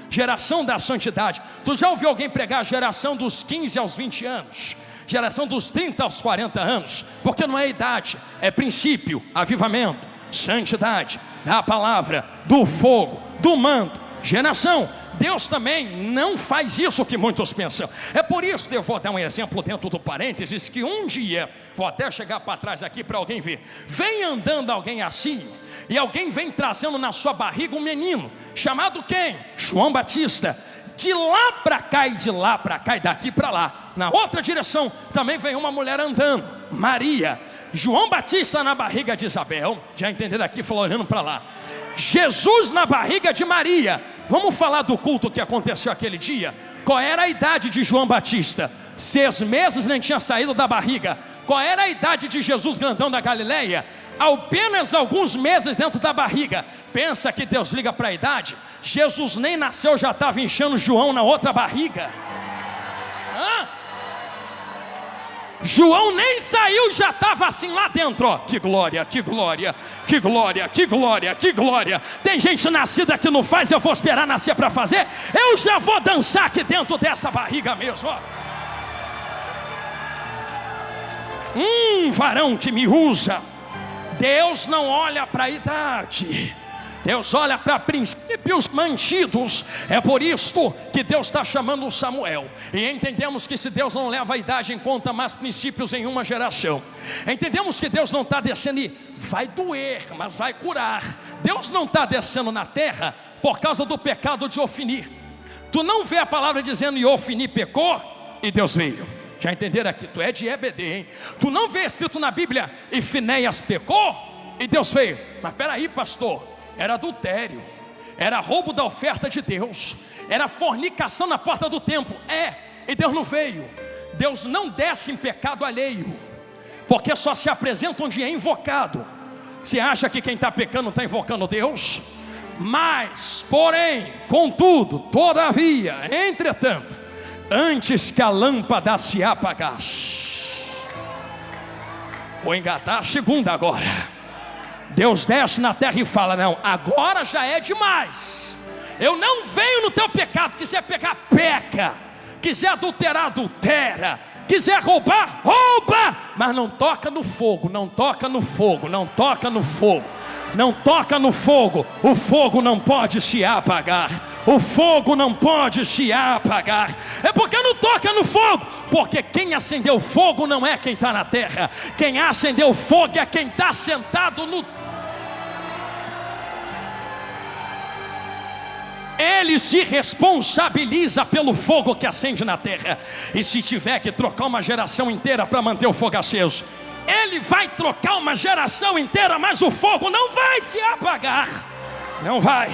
Geração da santidade. Tu já ouviu alguém pregar geração dos 15 aos 20 anos? Geração dos 30 aos 40 anos? Porque não é idade, é princípio, avivamento, santidade, da palavra, do fogo, do manto, geração. Deus também não faz isso que muitos pensam. É por isso que eu vou dar um exemplo dentro do parênteses, que um dia, vou até chegar para trás aqui para alguém ver, vem andando alguém assim, e alguém vem trazendo na sua barriga um menino, chamado quem? João Batista. De lá para cá e de lá para cá e daqui para lá, na outra direção, também vem uma mulher andando, Maria. João Batista na barriga de Isabel, já entenderam aqui, falou olhando para lá. Jesus na barriga de Maria. Vamos falar do culto que aconteceu aquele dia? Qual era a idade de João Batista? 6 meses nem tinha saído da barriga. Qual era a idade de Jesus grandão da Galileia? apenas alguns meses dentro da barriga. Pensa que Deus liga para a idade? Jesus nem nasceu, já estava enchendo João na outra barriga. João nem saiu, já estava assim lá dentro, ó. Que glória, que glória, que glória, que glória, que glória. Tem gente nascida que não faz, eu vou esperar nascer para fazer. Eu já vou dançar aqui dentro dessa barriga mesmo, ó. Varão que me usa. Deus não olha para a idade, Deus olha para princípios mantidos. É por isso que Deus está chamando Samuel. E entendemos que se Deus não leva a idade em conta, mas princípios em uma geração. Entendemos que Deus não está descendo e vai doer, mas vai curar. Deus não está descendo na terra por causa do pecado de Ofni. Tu não vê a palavra dizendo: e Ofni pecou e Deus veio. Já entenderam aqui? Tu é de EBD, hein? Tu não vê escrito na Bíblia: e Finéias pecou e Deus veio. Mas peraí, pastor, era adultério, era roubo da oferta de Deus, era fornicação na porta do templo. E Deus não veio. Deus não desce em pecado alheio, porque só se apresenta onde é invocado. Você acha que quem está pecando não está invocando Deus? Mas, porém, contudo, todavia, entretanto, antes que a lâmpada se apagasse. Vou engatar a segunda agora. Deus desce na terra e fala: não, agora já é demais. Eu não venho no teu pecado. Quiser pecar, peca. Quiser adulterar, adultera. Quiser roubar, rouba. Mas não toca no fogo, não toca no fogo, não toca no fogo, não toca no fogo. O fogo não pode se apagar. O fogo não pode se apagar. É porque não toca no fogo. Porque quem acendeu o fogo não é quem está na terra. Quem acendeu o fogo é quem está sentado no... Ele se responsabiliza pelo fogo que acende na terra. E se tiver que trocar uma geração inteira para manter o fogo aceso, Ele vai trocar uma geração inteira, mas o fogo não vai se apagar. Não vai.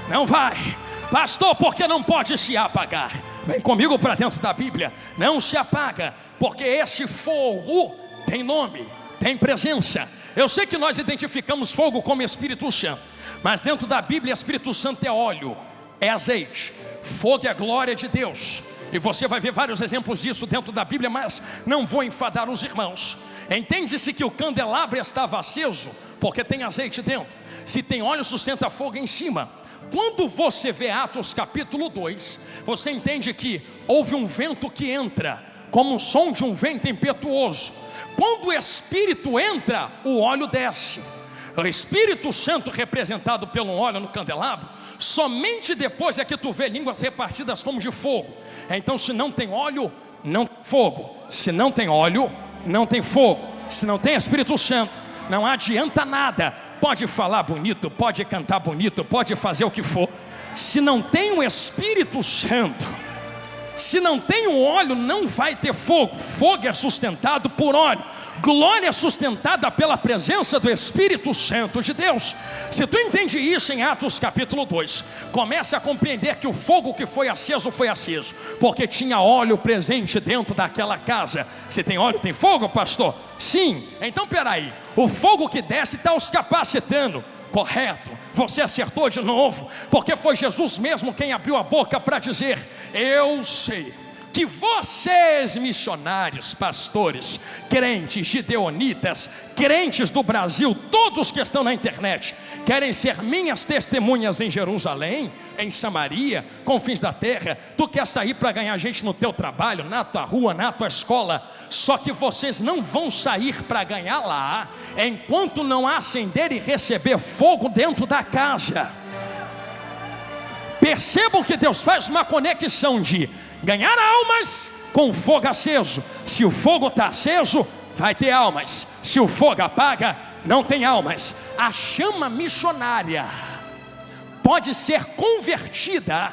Não vai. Pastor, porque não pode se apagar? Vem comigo para dentro da Bíblia. Não se apaga, porque esse fogo tem nome, tem presença. Eu sei que nós identificamos fogo como Espírito Santo, mas dentro da Bíblia Espírito Santo é óleo, é azeite. Fogo é a glória de Deus. E você vai ver vários exemplos disso dentro da Bíblia, mas não vou enfadar os irmãos. Entende-se que o candelabro estava aceso porque tem azeite dentro. Se tem óleo, sustenta fogo em cima. Quando você vê Atos capítulo 2, você entende que houve um vento que entra, como o som de um vento impetuoso. Quando o Espírito entra, o óleo desce. O Espírito Santo, representado pelo óleo no candelabro, somente depois é que tu vê línguas repartidas como de fogo. Então, se não tem óleo, não tem fogo. Se não tem óleo, não tem fogo. Se não tem Espírito Santo, não adianta nada. Pode falar bonito, pode cantar bonito, pode fazer o que for. Se não tem o Espírito Santo, se não tem o óleo, não vai ter fogo. Fogo é sustentado por óleo. Glória é sustentada pela presença do Espírito Santo de Deus. Se tu entende isso em Atos capítulo 2, comece a compreender que o fogo que foi aceso, porque tinha óleo presente dentro daquela casa. Se tem óleo, tem fogo, pastor? Sim. Então peraí, o fogo que desce está os capacitando. Correto, você acertou de novo, porque foi Jesus mesmo quem abriu a boca para dizer: eu sei que vocês, missionários, pastores, crentes, gideonitas, crentes do Brasil, todos que estão na internet, querem ser minhas testemunhas em Jerusalém, em Samaria, confins da terra. Tu quer sair para ganhar gente no teu trabalho, na tua rua, na tua escola. Só que vocês não vão sair para ganhar lá, enquanto não acender e receber fogo dentro da casa. Percebam que Deus faz uma conexão de ganhar almas com fogo aceso. Se o fogo está aceso, vai ter almas. Se o fogo apaga, não tem almas. A chama missionária pode ser convertida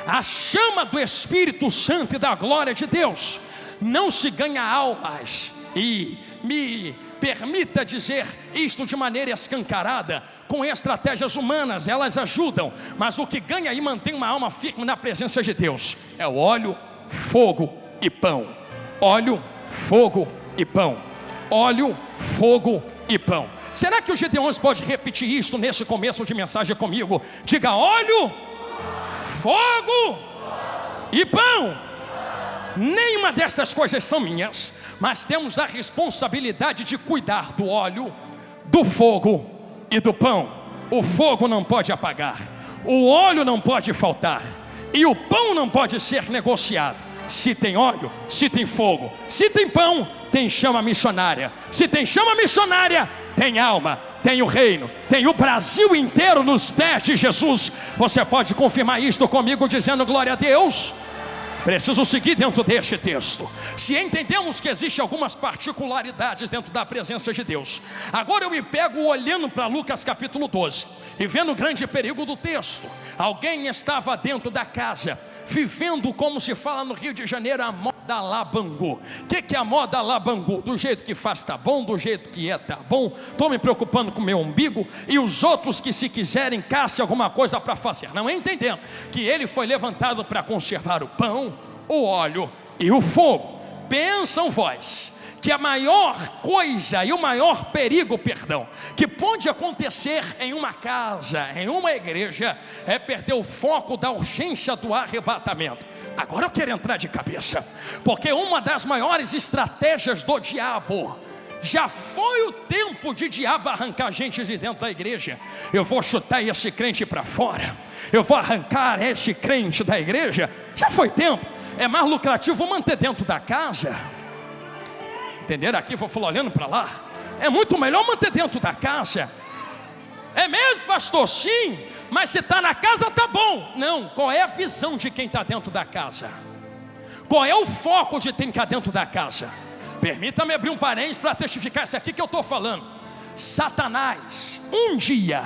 à chama do Espírito Santo e da glória de Deus. Não se ganha almas, e me permita dizer isto de maneira escancarada, com estratégias humanas, elas ajudam, mas o que ganha e mantém uma alma firme na presença de Deus é o óleo, fogo e pão. Óleo, fogo e pão. Óleo, fogo e pão. Será que os Gideões podem repetir isto nesse começo de mensagem comigo? Diga: óleo, fogo e pão. Nenhuma dessas coisas são minhas, mas temos a responsabilidade de cuidar do óleo, do fogo e do pão. O fogo não pode apagar, o óleo não pode faltar e o pão não pode ser negociado. Se tem óleo, se tem fogo, se tem pão, tem chama missionária. Se tem chama missionária, tem alma, tem o reino, tem o Brasil inteiro nos pés de Jesus. Você pode confirmar isto comigo dizendo glória a Deus? Preciso seguir dentro deste texto. Se entendemos que existem algumas particularidades dentro da presença de Deus, agora eu me pego olhando para Lucas capítulo 12 e vendo o grande perigo do texto. Alguém estava dentro da casa, vivendo, como se fala no Rio de Janeiro, a moda lá Bangu. O que é a moda lá Bangu? Do jeito que faz tá bom, do jeito que é tá bom. Estou me preocupando com o meu umbigo, e os outros que, se quiserem, caçem alguma coisa para fazer. Não entendendo que ele foi levantado para conservar o pão, o óleo e o fogo. Pensam vós que a maior coisa e o maior perigo, que pode acontecer em uma casa, em uma igreja, é perder o foco da urgência do arrebatamento. Agora eu quero entrar de cabeça, porque uma das maiores estratégias do diabo, já foi o tempo de diabo arrancar gente de dentro da igreja. Eu vou chutar esse crente para fora, eu vou arrancar esse crente da igreja. Já foi tempo. É mais lucrativo manter dentro da casa. Entenderam? Aqui vou falar olhando para lá. É muito melhor manter dentro da casa. É mesmo, pastor? Sim. Mas se está na casa, está bom. Não, qual é a visão de quem está dentro da casa? Qual é o foco de quem está dentro da casa? Permita-me abrir um parênteses para testificar isso aqui que eu estou falando. Satanás, um dia,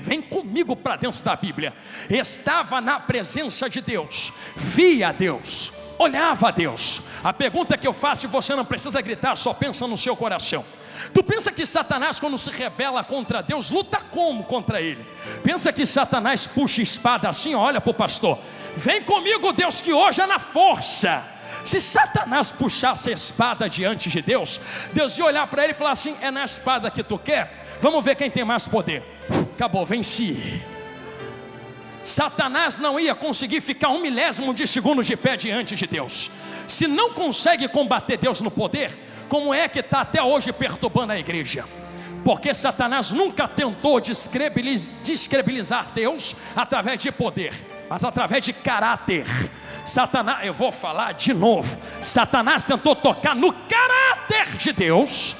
vem comigo para dentro da Bíblia, estava na presença de Deus, via Deus, olhava a Deus. A pergunta que eu faço, e você não precisa gritar, só pensa no seu coração. Tu pensa que Satanás, quando se rebela contra Deus, luta como contra ele? Pensa que Satanás puxa espada assim? Olha para o pastor: vem comigo, Deus, que hoje é na força. Se Satanás puxasse a espada diante de Deus, Deus ia olhar para ele e falar assim: é na espada que tu quer? Vamos ver quem tem mais poder. Acabou, venci. Satanás não ia conseguir ficar 1 milésimo de segundo de pé diante de Deus. Se não consegue combater Deus no poder, como é que está até hoje perturbando a igreja? Porque Satanás nunca tentou descredibilizar Deus através de poder, mas através de caráter. Satanás, eu vou falar de novo, Satanás tentou tocar no caráter de Deus.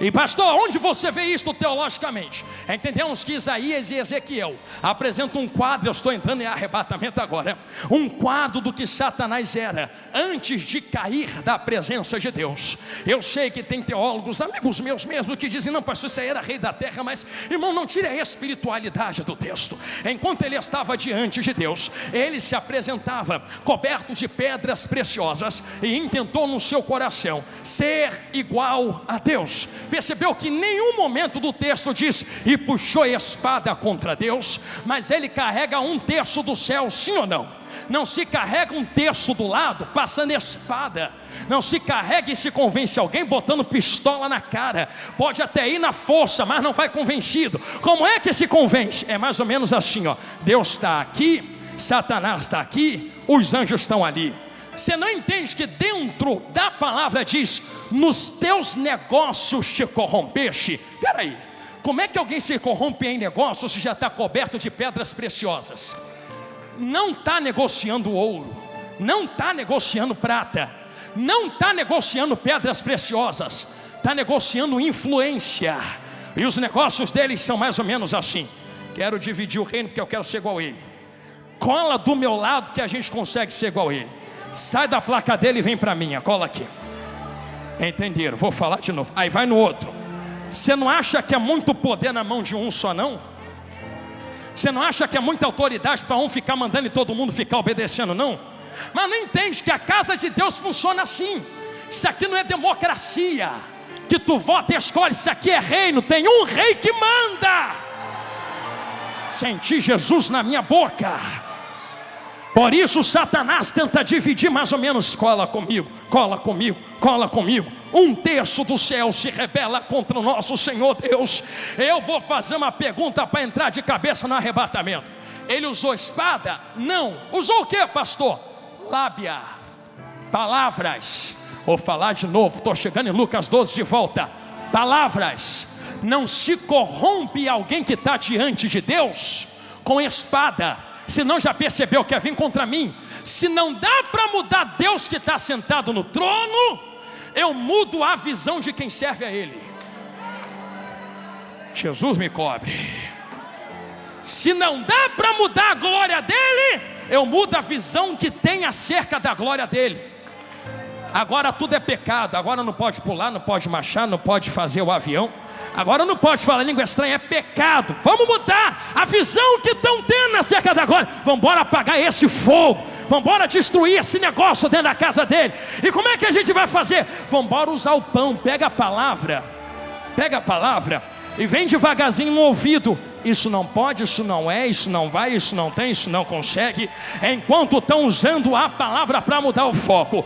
E pastor, onde você vê isto teologicamente? Entendemos que Isaías e Ezequiel apresentam um quadro, eu estou entrando em arrebatamento agora, um quadro do que Satanás era antes de cair da presença de Deus. Eu sei que tem teólogos, amigos meus mesmo, que dizem: não, pastor, isso aí era rei da terra. Mas irmão, não tire a espiritualidade do texto. Enquanto ele estava diante de Deus, ele se apresentava coberto de pedras preciosas e intentou no seu coração ser igual a Deus. Percebeu que em nenhum momento do texto diz: e puxou a espada contra Deus, mas ele carrega 1/3 do céu, sim ou não? Não se carrega 1/3 do lado passando espada. Não se carrega e se convence alguém botando pistola na cara. Pode até ir na força, mas não vai convencido. Como é que se convence? É mais ou menos assim, ó: Deus está aqui, Satanás está aqui, os anjos estão ali. Você não entende que dentro da palavra diz: nos teus negócios te corrompeste? Peraí, como é que alguém se corrompe em negócio se já está coberto de pedras preciosas? Não está negociando ouro, não está negociando prata, não está negociando pedras preciosas, está negociando influência. E os negócios deles são mais ou menos assim: quero dividir o reino porque eu quero ser igual a ele. Cola do meu lado que a gente consegue ser igual a ele. Sai da placa dele e vem para a minha, cola aqui. Entenderam? Vou falar de novo. Aí vai no outro. Você não acha que é muito poder na mão de um só, não? Você não acha que é muita autoridade para um ficar mandando e todo mundo ficar obedecendo, não? Mas não entende que a casa de Deus funciona assim. Isso aqui não é democracia, que tu vota e escolhe. Isso aqui é reino, tem um rei que manda. Senti Jesus na minha boca. Por isso Satanás tenta dividir mais ou menos: cola comigo, cola comigo, cola comigo. um terço do céu se rebela contra o nosso Senhor Deus. Eu vou fazer uma pergunta para entrar de cabeça no arrebatamento. Ele usou espada? Não. Usou o que, pastor? Lábia, palavras. Vou falar de novo, estou chegando em Lucas 12 de volta. Palavras. Não se corrompe alguém que está diante de Deus com espada. Se não, já percebeu que quer vir contra mim? Se não dá para mudar Deus que está sentado no trono, eu mudo a visão de quem serve a Ele. Jesus me cobre. Se não dá para mudar a glória dele, eu mudo a visão que tem acerca da glória dele. Agora tudo é pecado. Agora não pode pular, não pode marchar, não pode fazer o avião. Agora não pode falar língua estranha, é pecado. Vamos mudar a visão que estão tendo acerca da glória. Vamos embora apagar esse fogo. Vamos embora destruir esse negócio dentro da casa dele. E como é que a gente vai fazer? Vamos embora usar o pão. Pega a palavra e vem devagarzinho no ouvido. Isso não pode, isso não é, isso não vai, isso não tem, isso não consegue. Enquanto estão usando a palavra para mudar o foco,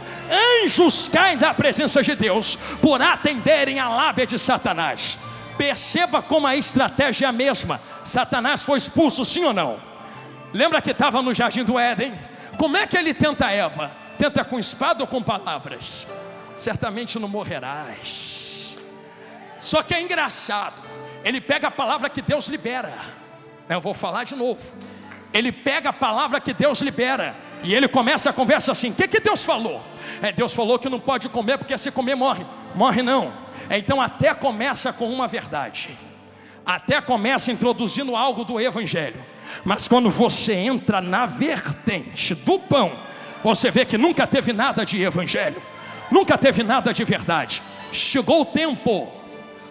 anjos caem da presença de Deus por atenderem a lábia de Satanás. Perceba como a estratégia é a mesma. Satanás foi expulso, sim ou não? Lembra que estava no jardim do Éden? Como é que ele tenta Eva? Tenta com espada ou com palavras? Certamente não morrerás. Só que é engraçado, ele pega a palavra que Deus libera. Eu vou falar de novo. Ele pega a palavra que Deus libera e ele começa a conversa assim: o que Deus falou? Deus falou que não pode comer, porque se comer morre. Morre não. Então até começa com uma verdade, até começa introduzindo algo do evangelho. Mas quando você entra na vertente do pão, você vê que nunca teve nada de evangelho, nunca teve nada de verdade. Chegou o tempo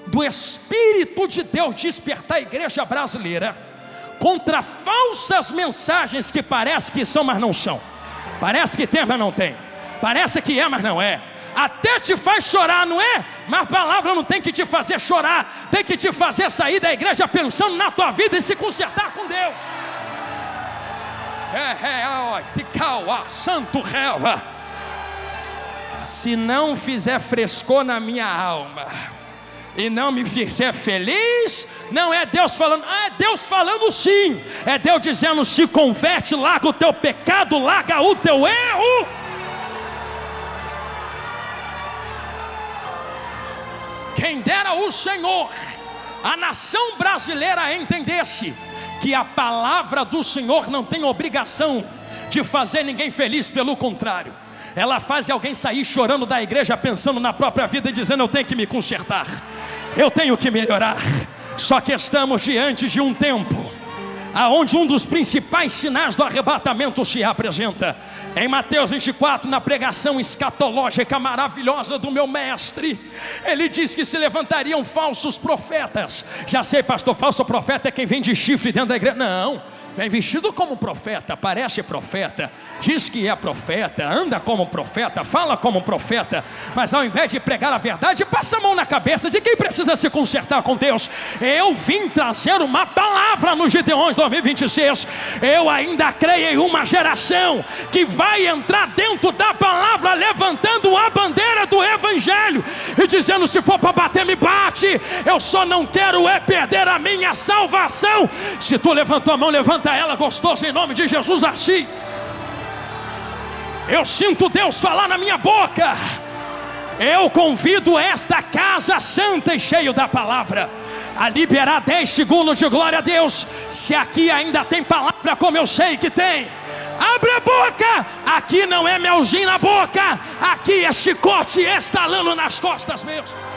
do Espírito de Deus despertar a igreja brasileira contra falsas mensagens que parece que são, mas não são. Parece que tem, mas não tem. Parece que é, mas não é. Até te faz chorar, não é? Mas a palavra não tem que te fazer chorar, tem que te fazer sair da igreja pensando na tua vida e se consertar com Deus. Santo réu. Se não fizer frescor na minha alma e não me fizer feliz, não é Deus falando. É Deus falando sim. É Deus dizendo: se converte, larga o teu pecado, larga o teu erro. Quem dera o Senhor, a nação brasileira entendesse que a palavra do Senhor não tem obrigação de fazer ninguém feliz, pelo contrário, ela faz alguém sair chorando da igreja pensando na própria vida e dizendo: eu tenho que me consertar, eu tenho que melhorar. Só que estamos diante de um tempo aonde um dos principais sinais do arrebatamento se apresenta. Em Mateus 24, na pregação escatológica maravilhosa do meu mestre, ele diz que se levantariam falsos profetas. Já sei, pastor, falso profeta é quem vem de chifre dentro da igreja. Não, vem vestido como profeta, parece profeta, diz que é profeta, anda como profeta, fala como profeta, mas ao invés de pregar a verdade, passa a mão na cabeça de quem precisa se consertar com Deus. Eu vim trazer uma palavra no Gideões 2026. Eu ainda creio em uma geração que vai entrar dentro da palavra, levantando a bandeira do evangelho e dizendo: se for para bater, me bate, eu só não quero é perder a minha salvação. Se tu levantou a mão, levanta ela gostoso em nome de Jesus assim. Eu sinto Deus falar na minha boca. Eu convido esta casa santa e cheio da palavra a liberar 10 segundos de glória a Deus. Se aqui ainda tem palavra, como eu sei que tem, abre a boca. Aqui não é melzinho na boca, aqui é chicote estalando nas costas mesmo.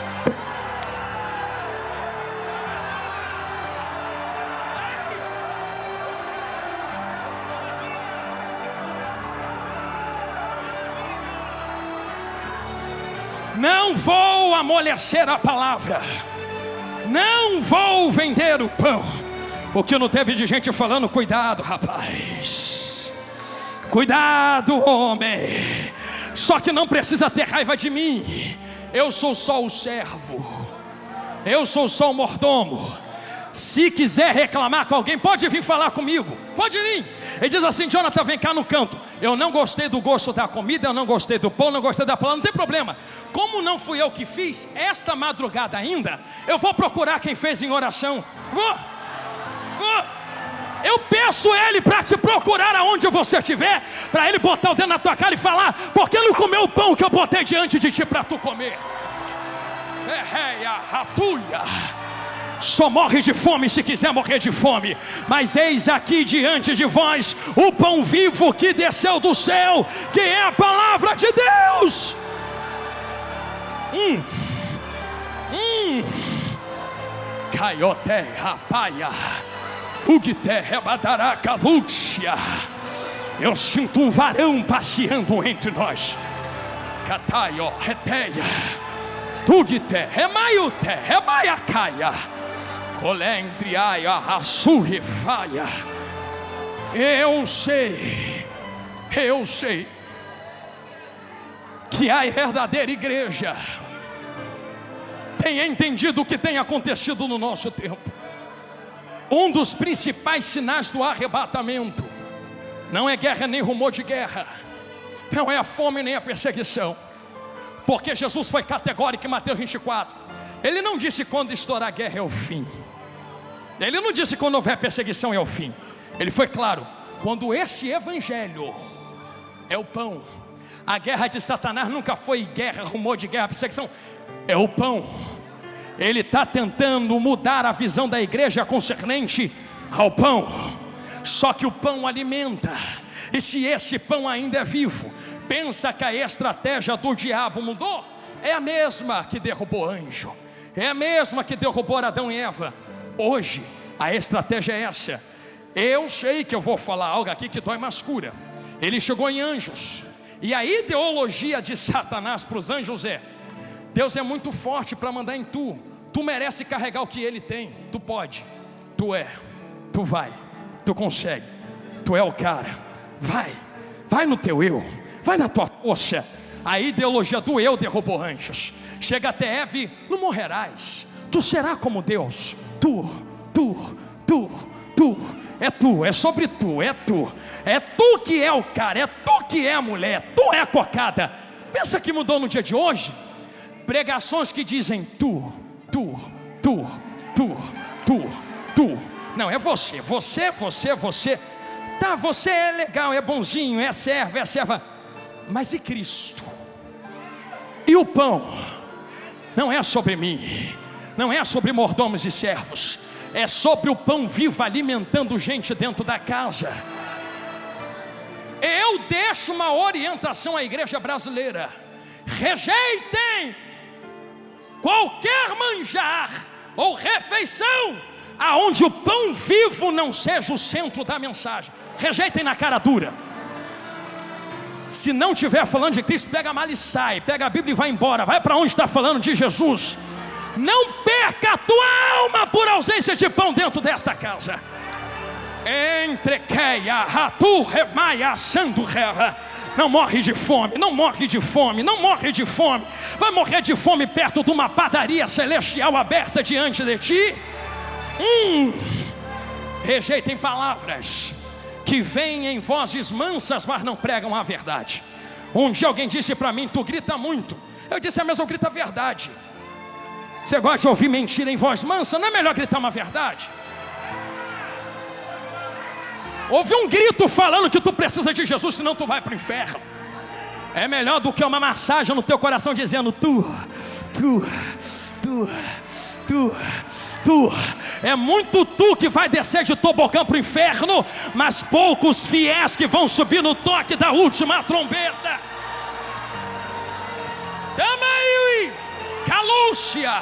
Não vou amolecer a palavra, não vou vender o pão. O que não teve de gente falando: cuidado, rapaz, cuidado, homem. Só que não precisa ter raiva de mim. Eu sou só o servo, eu sou só o mordomo. Se quiser reclamar com alguém, pode vir falar comigo, pode vir. Ele diz assim: Jonathan, vem cá no canto. Eu não gostei do gosto da comida, eu não gostei do pão, não gostei da palavra, não tem problema. Como não fui eu que fiz, esta madrugada ainda, eu vou procurar quem fez em oração. Eu peço Ele para te procurar aonde você estiver, para Ele botar o dedo na tua cara e falar: por que não comeu o pão que eu botei diante de ti para tu comer? Só morre de fome se quiser morrer de fome. Mas eis aqui diante de vós o pão vivo que desceu do céu, que é a palavra de Deus. Caiote rapaia, ugite rebadaraca lúcia. Eu sinto um varão passeando entre nós. Cataio reteia, ugite remaiute rebaiacaia. Colendriaia, rassurrifaia. Eu sei que a verdadeira igreja tem entendido o que tem acontecido no nosso tempo. Um dos principais sinais do arrebatamento não é guerra nem rumor de guerra, não é a fome nem a perseguição, porque Jesus foi categórico em Mateus 24. Ele não disse quando estourar a guerra é o fim. Ele não disse quando houver perseguição é o fim. Ele foi claro: quando este evangelho é o pão. A guerra de Satanás nunca foi guerra, rumor de guerra, perseguição. É o pão. Ele está tentando mudar a visão da igreja concernente ao pão. Só que o pão alimenta. E se esse pão ainda é vivo, pensa que a estratégia do diabo mudou? É a mesma que derrubou anjo, é a mesma que derrubou Adão e Eva. Hoje a estratégia é essa. Eu sei que eu vou falar algo aqui que dói mais cura. Ele chegou em anjos, e a ideologia de Satanás para os anjos é: Deus é muito forte para mandar em tu. Tu merece carregar o que Ele tem. Tu pode, tu vai, tu consegue, tu é o cara. Vai no teu eu, vai na tua força. A ideologia do eu derrubou anjos. Chega até Eve: não morrerás, tu serás como Deus. Tu, é sobre tu, é tu que é o cara, é tu que é a mulher, tu é a cocada. Pensa que mudou no dia de hoje? Pregações que dizem tu. Não, é você. Tá, você é legal, é bonzinho, é serva. Mas e Cristo? E o pão? Não é sobre mim, não é sobre mordomos e servos, é sobre o pão vivo alimentando gente dentro da casa. Eu deixo uma orientação à igreja brasileira: rejeitem qualquer manjar ou refeição aonde o pão vivo não seja o centro da mensagem. Rejeitem na cara dura. Se não estiver falando de Cristo, pega a mala e sai. Pega a Bíblia e vai embora. Vai para onde está falando de Jesus. Não perca a tua alma por ausência de pão dentro desta casa. Entrequeia, ratu, remaia, sando rera. Não morre de fome, não morre de fome, não morre de fome. Vai morrer de fome perto de uma padaria celestial aberta diante de ti. Rejeitem palavras que vêm em vozes mansas, mas não pregam a verdade. Um dia alguém disse para mim: tu grita muito. Eu disse: mas eu grito a verdade. Você gosta de ouvir mentira em voz mansa? Não é melhor gritar uma verdade? Ouve um grito falando que tu precisa de Jesus, senão tu vai para o inferno. É melhor do que uma massagem no teu coração dizendo tu. É muito tu que vai descer de tobogã para o inferno, mas poucos fiéis que vão subir no toque da última trombeta. Tamai, calúcia,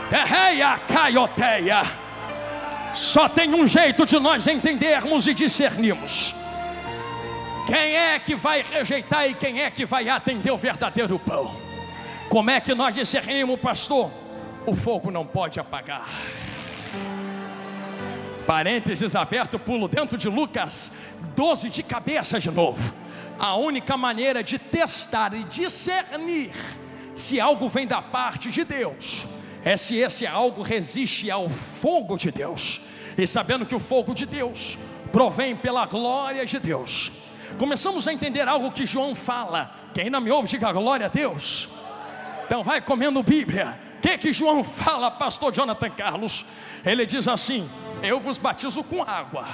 terreia, caioteia. Só tem um jeito de nós entendermos e discernirmos quem é que vai rejeitar e quem é que vai atender o verdadeiro pão. Como é que nós discernimos, pastor? O fogo não pode apagar. Parênteses aberto, pulo dentro de Lucas 12 de cabeça de novo. A única maneira de testar e discernir se algo vem da parte de Deus é se esse algo resiste ao fogo de Deus. E sabendo que o fogo de Deus provém pela glória de Deus, começamos a entender algo que João fala. Quem ainda me ouve, diga glória a Deus. Então vai comendo Bíblia. O que João fala, pastor Jonathan Carlos? Ele diz assim: eu vos batizo com água.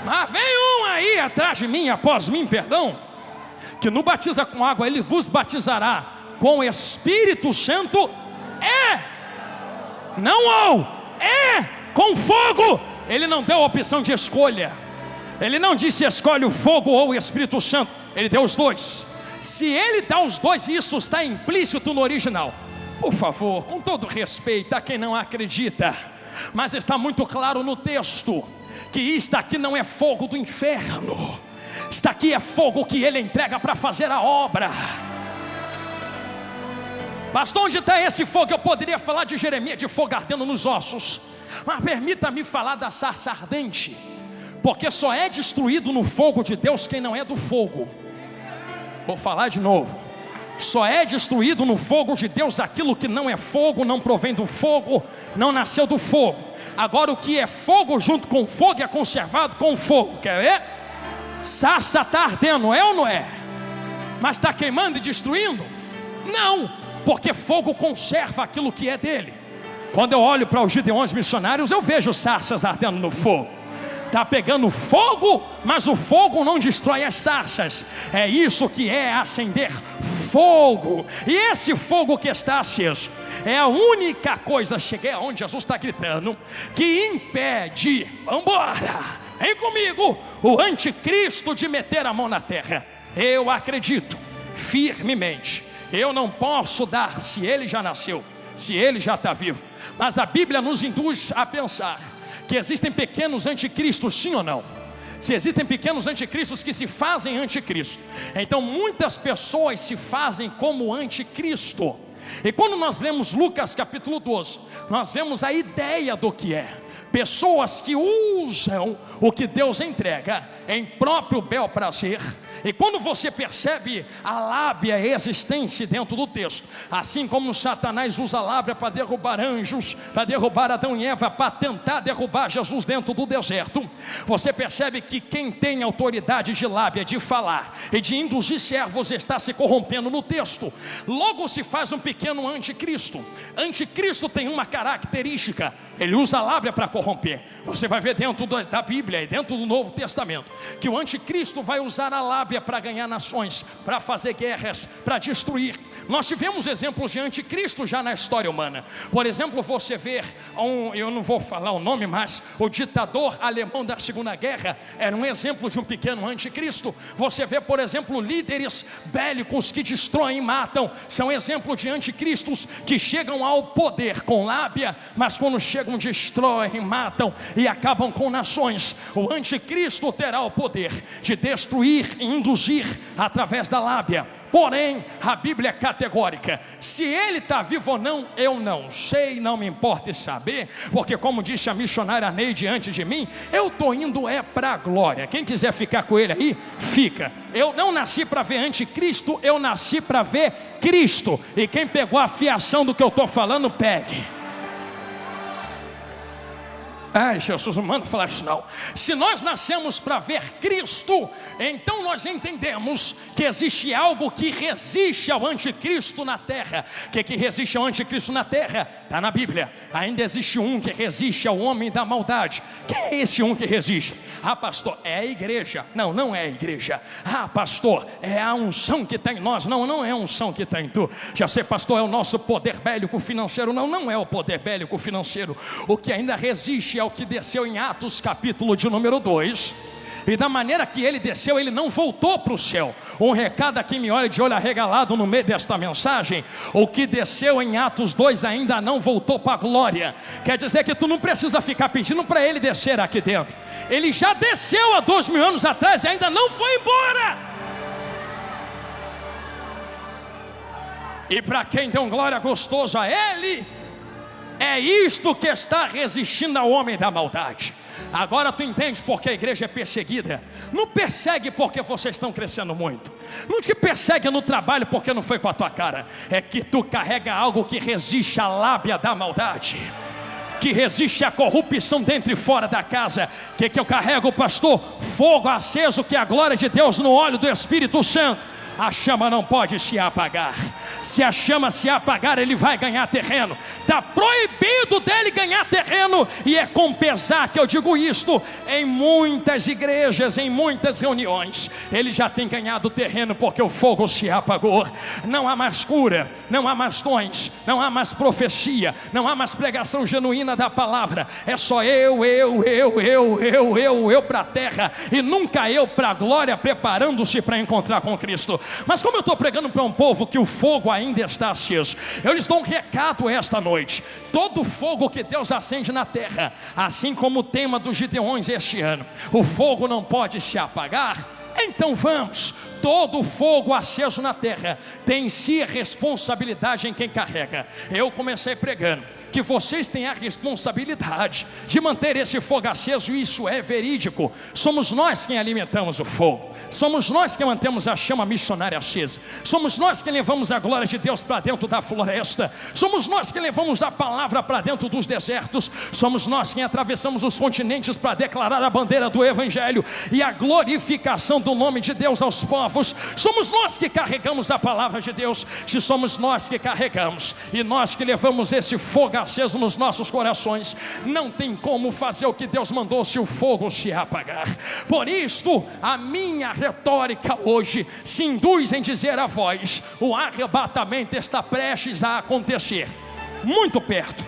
Mas vem um aí atrás de mim, após mim, perdão, que não batiza com água, ele vos batizará com o Espírito Santo. Não com fogo. Ele não deu a opção de escolha. Ele não disse escolhe o fogo ou o Espírito Santo. Ele deu os dois. Se ele dá os dois, isso está implícito no original. Por favor, com todo respeito a quem não acredita, mas está muito claro no texto que isto aqui não é fogo do inferno. Isto aqui é fogo que ele entrega para fazer a obra. Pastor, onde está esse fogo? Eu poderia falar de Jeremias, de fogo ardendo nos ossos, mas permita-me falar da sarça ardente, porque só é destruído no fogo de Deus quem não é do fogo. Vou falar de novo. Só é destruído no fogo de Deus aquilo que não é fogo, não provém do fogo, não nasceu do fogo. Agora o que é fogo junto com fogo é conservado com fogo. Quer ver? Sarça está ardendo, é ou não é? Mas está queimando e destruindo? Não, porque fogo conserva aquilo que é dele. Quando eu olho para os Gideões missionários, eu vejo sarças ardendo no fogo. Está pegando fogo, mas o fogo não destrói as sarças. É isso que é acender fogo. E esse fogo que está aceso é a única coisa, cheguei aonde Jesus está gritando, que impede, vambora, vem comigo, o anticristo de meter a mão na terra. Eu acredito firmemente. Eu não posso dar se ele já nasceu, se ele já está vivo, mas a Bíblia nos induz a pensar que existem pequenos anticristos, sim ou não? Se existem pequenos anticristos que se fazem anticristo, então muitas pessoas se fazem como anticristo. E quando nós lemos Lucas capítulo 12, nós vemos a ideia do que é. Pessoas que usam o que Deus entrega em próprio bel prazer. E quando você percebe a lábia existente dentro do texto, assim como Satanás usa a lábia para derrubar anjos, para derrubar Adão e Eva, para tentar derrubar Jesus dentro do deserto, você percebe que quem tem autoridade de lábia, de falar e de induzir servos, está se corrompendo no texto. Logo se faz um pequeno anticristo. Anticristo tem uma característica: ele usa a lábia para corromper. Você vai ver dentro da Bíblia e dentro do Novo Testamento que o anticristo vai usar a lábia para ganhar nações, para fazer guerras, para destruir. Nós tivemos exemplos de anticristo já na história humana. Por exemplo, você vê eu não vou falar o nome, mas o ditador alemão da Segunda Guerra era um exemplo de um pequeno anticristo. Você vê, por exemplo, líderes bélicos que destroem e matam, são exemplos de anticristos que chegam ao poder com lábia, mas quando chegam destroem, matam e acabam com nações. O anticristo terá o poder de destruir e induzir através da lábia. Porém, a Bíblia é categórica: se ele está vivo ou não, eu não sei, não me importa saber, porque como disse a missionária Neide antes de mim, eu estou indo para a glória. Quem quiser ficar com ele aí, fica. Eu não nasci para ver anticristo, eu nasci para ver Cristo. E quem pegou a fiação do que eu estou falando, pegue. Ai, Jesus, não manda falar isso não. Se nós nascemos para ver Cristo, então nós entendemos que existe algo que resiste ao anticristo na terra. O que resiste ao anticristo na terra? Está na Bíblia. Ainda existe um que resiste ao homem da maldade. Quem é esse um que resiste? Ah, pastor, é a igreja. Não, não é a igreja. Ah, pastor, é a unção que está em nós. Não, não é a unção que está em tu. Já sei, pastor, é o nosso poder bélico financeiro. Não, não é o poder bélico financeiro. O que ainda resiste é o que desceu em Atos capítulo de número 2. E da maneira que ele desceu, ele não voltou para o céu. Um recado a quem me olha de olho arregalado no meio desta mensagem: o que desceu em Atos 2 ainda não voltou para a glória. Quer dizer que tu não precisa ficar pedindo para ele descer aqui dentro. Ele já desceu há 2000 anos atrás e ainda não foi embora. E para quem deu glória gostosa a ele, é isto que está resistindo ao homem da maldade. Agora tu entende porque a igreja é perseguida. Não persegue porque vocês estão crescendo muito. Não te persegue no trabalho porque não foi com a tua cara. É que tu carrega algo que resiste à lábia da maldade. que resiste à corrupção dentro e fora da casa. O que eu carrego, pastor? Fogo aceso, que é a glória de Deus no óleo do Espírito Santo. A chama não pode se apagar. Se a chama se apagar, ele vai ganhar terreno. Está proibido dele ganhar terreno. E é com pesar que eu digo isto. Em muitas igrejas, em muitas reuniões, ele já tem ganhado terreno, porque o fogo se apagou. Não há mais cura, não há mais dons, não há mais profecia, não há mais pregação genuína da palavra. É só eu para a terra, e nunca eu para a glória, preparando-se para encontrar com Cristo. Mas como eu estou pregando para um povo que o fogo ainda está aceso, eu lhes dou um recado esta noite. Todo fogo que Deus acende na terra, assim como o tema dos Gideões este ano, o fogo não pode se apagar. Então vamos, todo fogo aceso na terra tem em si a responsabilidade em quem carrega. Eu comecei pregando que vocês têm a responsabilidade de manter esse fogo aceso, e isso é verídico. Somos nós quem alimentamos o fogo, somos nós que mantemos a chama missionária acesa, somos nós que levamos a glória de Deus para dentro da floresta, somos nós que levamos a palavra para dentro dos desertos, somos nós quem atravessamos os continentes para declarar a bandeira do Evangelho e a glorificação do nome de Deus aos povos. Somos nós que carregamos a palavra de Deus. Se somos nós que carregamos e nós que levamos esse fogo aceso nos nossos corações, não tem como fazer o que Deus mandou se o fogo se apagar. Por isto, a minha retórica hoje se induz em dizer a vós: o arrebatamento está prestes a acontecer, muito perto,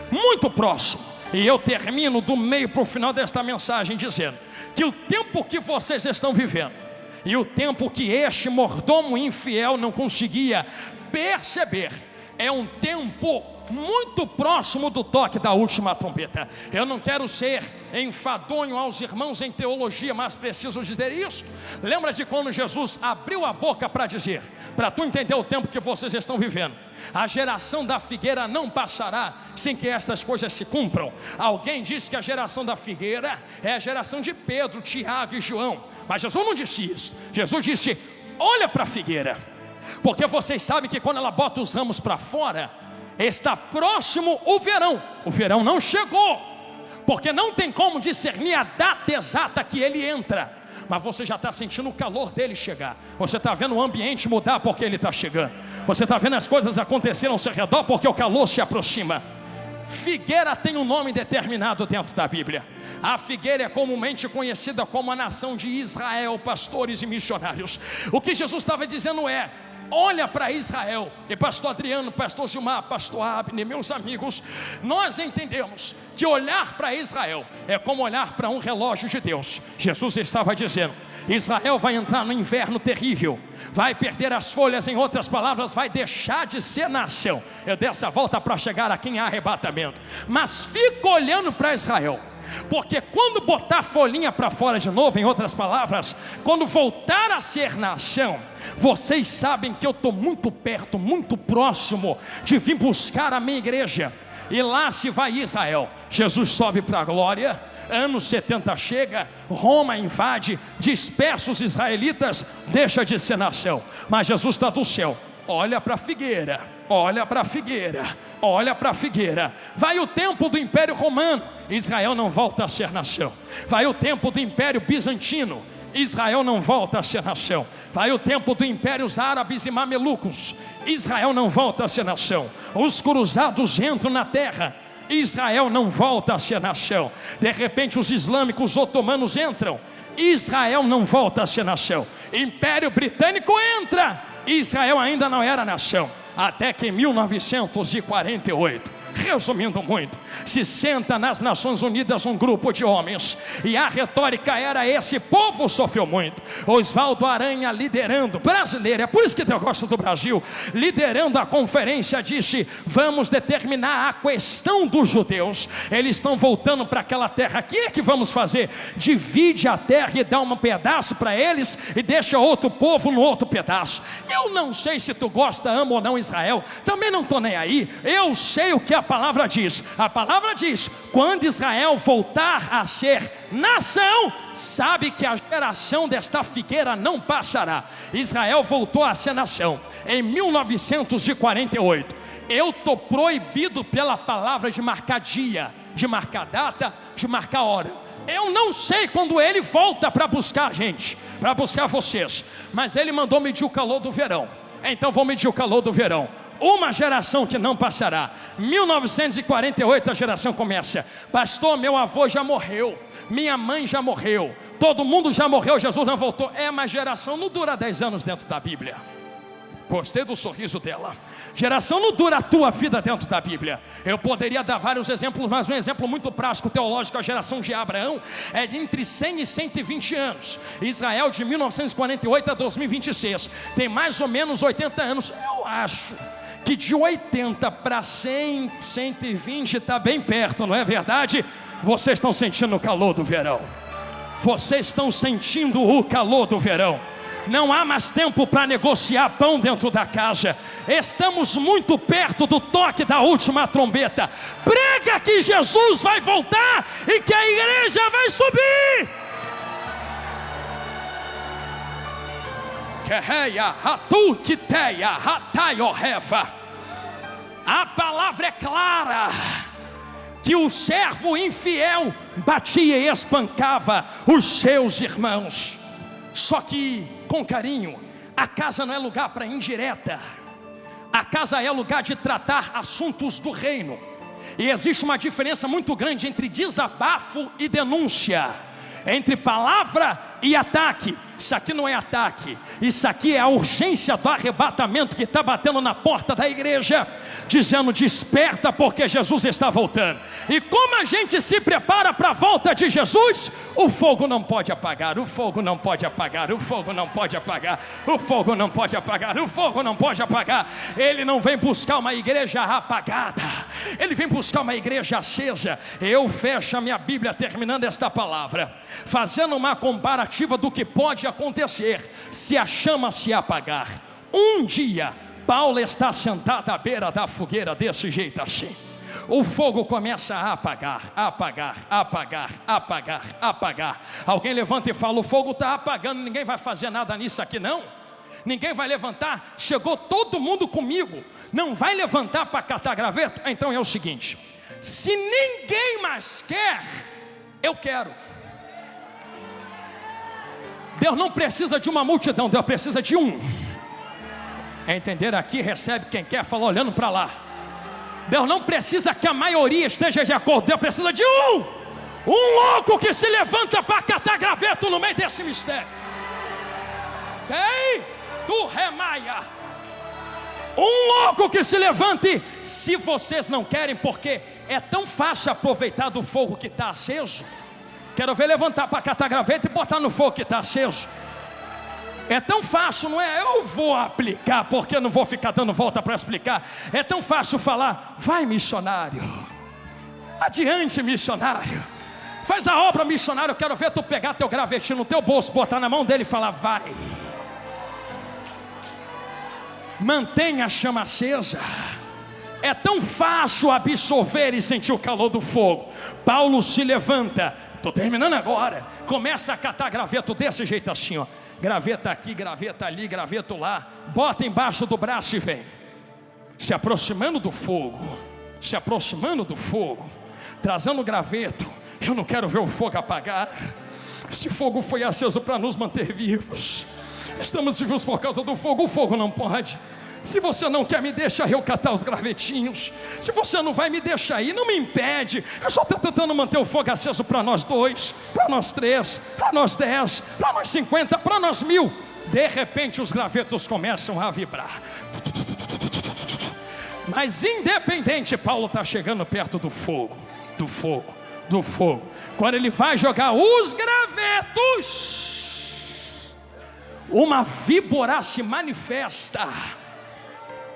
muito próximo. E eu termino do meio para o final desta mensagem dizendo que o tempo que vocês estão vivendo e o tempo que este mordomo infiel não conseguia perceber é um tempo muito próximo do toque da última trombeta. Eu não quero ser enfadonho aos irmãos em teologia, mas preciso dizer isso. Lembra de quando Jesus abriu a boca para dizer, para tu entender o tempo que vocês estão vivendo: a geração da figueira não passará sem que estas coisas se cumpram. Alguém disse que a geração da figueira é a geração de Pedro, Tiago e João, mas Jesus não disse isso. Jesus disse: olha para a figueira, porque vocês sabem que quando ela bota os ramos para fora, está próximo o verão. O verão não chegou, porque não tem como discernir a data exata que ele entra, mas você já está sentindo o calor dele chegar. Você está vendo o ambiente mudar porque ele está chegando. Você está vendo as coisas acontecerem ao seu redor porque o calor se aproxima. Figueira tem um nome determinado dentro da Bíblia. A figueira é comumente conhecida como a nação de Israel, pastores e missionários. O que Jesus estava dizendo é: olha para Israel. E pastor Adriano, pastor Gilmar, pastor Abner, meus amigos, nós entendemos que olhar para Israel é como olhar para um relógio de Deus. Jesus estava dizendo: Israel vai entrar no inverno terrível, vai perder as folhas, em outras palavras, vai deixar de ser nação. Eu dei essa volta para chegar aqui em arrebatamento, mas fico olhando para Israel, porque quando botar folhinha para fora de novo, em outras palavras, quando voltar a ser nação, vocês sabem que eu estou muito perto, muito próximo de vir buscar a minha igreja. E lá se vai Israel. Jesus sobe para a glória, anos 70 chega, Roma invade, dispersa os israelitas, deixa de ser nação. Mas Jesus está do céu, olha para a figueira, olha para a figueira, olha para a figueira. Vai o tempo do Império Romano, Israel não volta a ser nação. Vai o tempo do Império Bizantino, Israel não volta a ser nação. Vai o tempo dos impérios árabes e mamelucos, Israel não volta a ser nação. Os cruzados entram na terra, Israel não volta a ser nação. De repente os islâmicos otomanos entram, Israel não volta a ser nação. Império Britânico entra, Israel ainda não era nação. Até que em 1948, resumindo muito, se senta nas Nações Unidas um grupo de homens, e a retórica era: esse povo sofreu muito. Oswaldo Aranha, liderando, brasileiro, é por isso que eu gosto do Brasil, liderando a conferência, disse: vamos determinar a questão dos judeus. Eles estão voltando para aquela terra. O que é que vamos fazer? Divide a terra e dá um pedaço para eles e deixa outro povo no outro pedaço. Eu não sei se tu gosta, ama ou não Israel, também não estou nem aí. Eu sei o que a palavra diz. A palavra diz: quando Israel voltar a ser nação, sabe que a geração desta figueira não passará. Israel voltou a ser nação em 1948. Eu estou proibido pela palavra de marcar dia, de marcar data, de marcar hora. Eu não sei quando ele volta para buscar a gente, para buscar vocês, mas ele mandou medir o calor do verão. Então vou medir o calor do verão. Uma geração que não passará. 1948 a geração começa. Pastor, meu avô já morreu, minha mãe já morreu, todo mundo já morreu, Jesus não voltou. Uma geração não dura 10 anos dentro da Bíblia. Gostei do sorriso dela. Geração não dura a tua vida dentro da Bíblia. Eu poderia dar vários exemplos, mas um exemplo muito prático, teológico, a geração de Abraão é de entre 100 e 120 anos. Israel de 1948 a 2026 tem mais ou menos 80 anos. Eu acho que de 80 para 100, 120 está bem perto, não é verdade? Vocês estão sentindo o calor do verão. Vocês estão sentindo o calor do verão. Não há mais tempo para negociar pão dentro da casa. Estamos muito perto do toque da última trombeta. Prega que Jesus vai voltar e que a igreja vai subir. A palavra é clara, que o servo infiel batia e espancava os seus irmãos. Só que com carinho. A casa não é lugar para indireta. A casa é lugar de tratar assuntos do reino. E existe uma diferença muito grande entre desabafo e denúncia, entre palavra e ataque. Isso aqui não é ataque, isso aqui é a urgência do arrebatamento que está batendo na porta da igreja, dizendo: desperta, porque Jesus está voltando. E como a gente se prepara para a volta de Jesus? O fogo não pode apagar, o fogo não pode apagar, o fogo não pode apagar, o fogo não pode apagar, o fogo não pode apagar. Ele não vem buscar uma igreja apagada, ele vem buscar uma igreja acesa. Eu fecho a minha Bíblia terminando esta palavra, fazendo uma comparativa do que pode acontecer se a chama se apagar. Um dia Paulo está sentado à beira da fogueira desse jeito assim. O fogo começa a apagar, apagar, apagar, apagar, apagar. Alguém levanta e fala: o fogo está apagando, ninguém vai fazer nada nisso aqui não? Ninguém vai levantar? Chegou todo mundo comigo, não vai levantar para catar graveto? Então é o seguinte: se ninguém mais quer, eu quero. Deus não precisa de uma multidão, Deus precisa de um. Entender aqui, recebe quem quer, fala olhando para lá. Deus não precisa que a maioria esteja de acordo, Deus precisa de um louco que se levanta para catar graveto no meio desse mistério. Tem do Remaia, um louco que se levante. Se vocês não querem, porque é tão fácil aproveitar do fogo que está aceso. Quero ver levantar para catar graveto e botar no fogo que está aceso. É tão fácil, não é? Eu vou aplicar, porque eu não vou ficar dando volta para explicar. É tão fácil falar: vai missionário, adiante missionário, faz a obra missionário. Eu quero ver tu pegar teu gravetinho no teu bolso, botar na mão dele e falar: vai. Mantenha a chama acesa. É tão fácil absorver e sentir o calor do fogo. Paulo se levanta, estou terminando agora, começa a catar graveto desse jeito assim, ó. Graveta aqui, graveta ali, graveto lá. Bota embaixo do braço e vem. Se aproximando do fogo, se aproximando do fogo, trazendo graveto. Eu não quero ver o fogo apagar. Esse fogo foi aceso para nos manter vivos. Estamos vivos por causa do fogo. O fogo não pode. Se você não quer, me deixa eu catar os gravetinhos. Se você não vai, me deixa aí, não me impede. Eu só estou tentando manter o fogo aceso para nós 2, para nós 3, para nós 10, para nós 50, para nós 1000. De repente os gravetos começam a vibrar. Mas independente, Paulo está chegando perto do fogo, do fogo, do fogo. Quando ele vai jogar os gravetos, uma víbora se manifesta.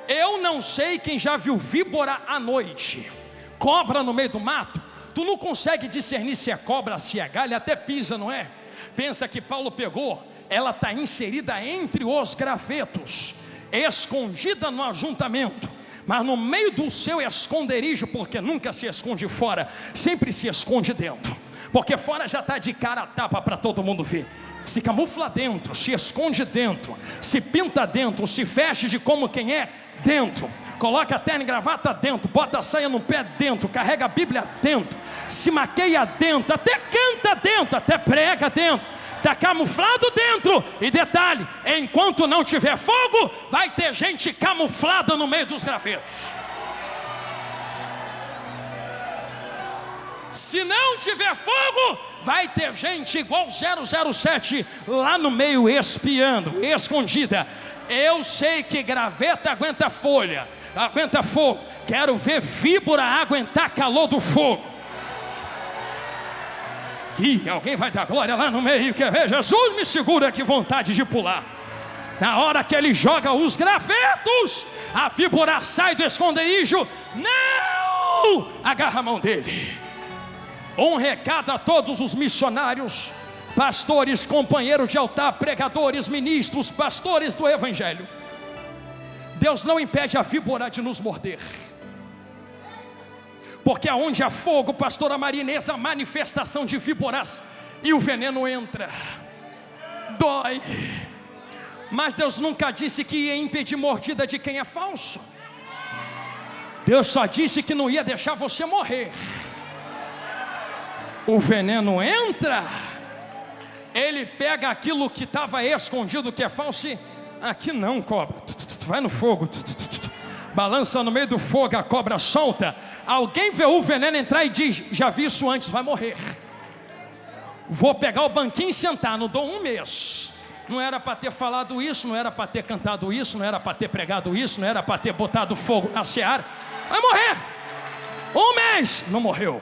Eu não sei quem já viu víbora à noite, cobra no meio do mato. Tu não consegue discernir se é cobra, se é galha, até pisa, não é? Pensa que Paulo pegou, ela está inserida entre os gravetos, escondida no ajuntamento, mas no meio do seu esconderijo, porque nunca se esconde fora, sempre se esconde dentro. porque fora já está de cara a tapa para todo mundo ver. Se camufla dentro, se esconde dentro, se pinta dentro, se veste de como quem é dentro, coloca terno e gravata dentro, bota a saia no pé dentro, carrega a Bíblia dentro, se maqueia dentro, até canta dentro, até prega dentro, está camuflado dentro. E detalhe, enquanto não tiver fogo, vai ter gente camuflada no meio dos gravetos. Se não tiver fogo, vai ter gente igual 007 lá no meio espiando, escondida. Eu sei que graveta aguenta folha, aguenta fogo. Quero ver víbora aguentar calor do fogo. Ih, alguém vai dar glória lá no meio. Quer ver? Jesus me segura, que vontade de pular. Na hora que ele joga os gravetos, a víbora sai do esconderijo. Não! Agarra a mão dele. Um recado a todos os missionários, pastores, companheiros de altar, pregadores, ministros, pastores do evangelho. Deus não impede a víbora de nos morder, porque aonde há fogo, pastora Marinês, a manifestação de víboras, e o veneno entra, dói. Mas Deus nunca disse que ia impedir mordida de quem é falso. Deus só disse que não ia deixar você morrer. O veneno entra, ele pega aquilo que estava escondido, que é falso, e aqui não, cobra, vai no fogo, balança no meio do fogo, a cobra solta. Alguém vê o veneno entrar e diz: já vi isso antes, vai morrer. Vou pegar o banquinho e sentar, não dou um mês. Não era para ter falado isso, não era para ter cantado isso, não era para ter pregado isso, não era para ter botado fogo na seara. Vai morrer. Um mês, não morreu.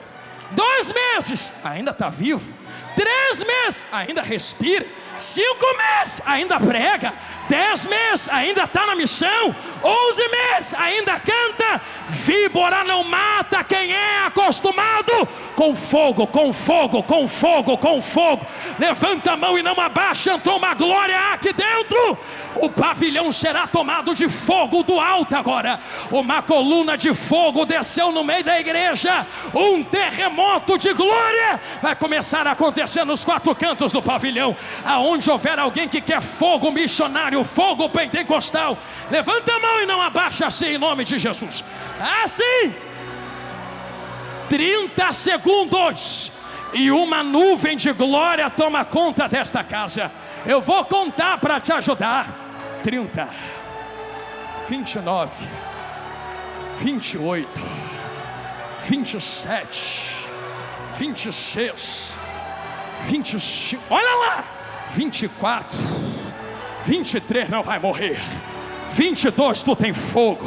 2 meses, ainda está vivo. 3 meses, ainda respira. 5 meses, ainda prega. 10 meses, ainda está na missão. 11 meses, ainda canta. Víbora não mata quem é acostumado com fogo, com fogo, com fogo, com fogo. Levanta a mão e não abaixa. Entrou uma glória aqui dentro. O pavilhão será tomado de fogo do alto agora. Uma coluna de fogo desceu no meio da igreja. Um terremoto de glória vai começar a acontecer nos 4 cantos do pavilhão. Aonde houver alguém que quer fogo missionário, fogo pentecostal, levanta a mão e não abaixa, assim, em nome de Jesus. Assim, 30 segundos e uma nuvem de glória toma conta desta casa. Eu vou contar para te ajudar. 30, 29, 28, 27, 26, 25, olha lá, 24, 23, não vai morrer. 22, tu tem fogo.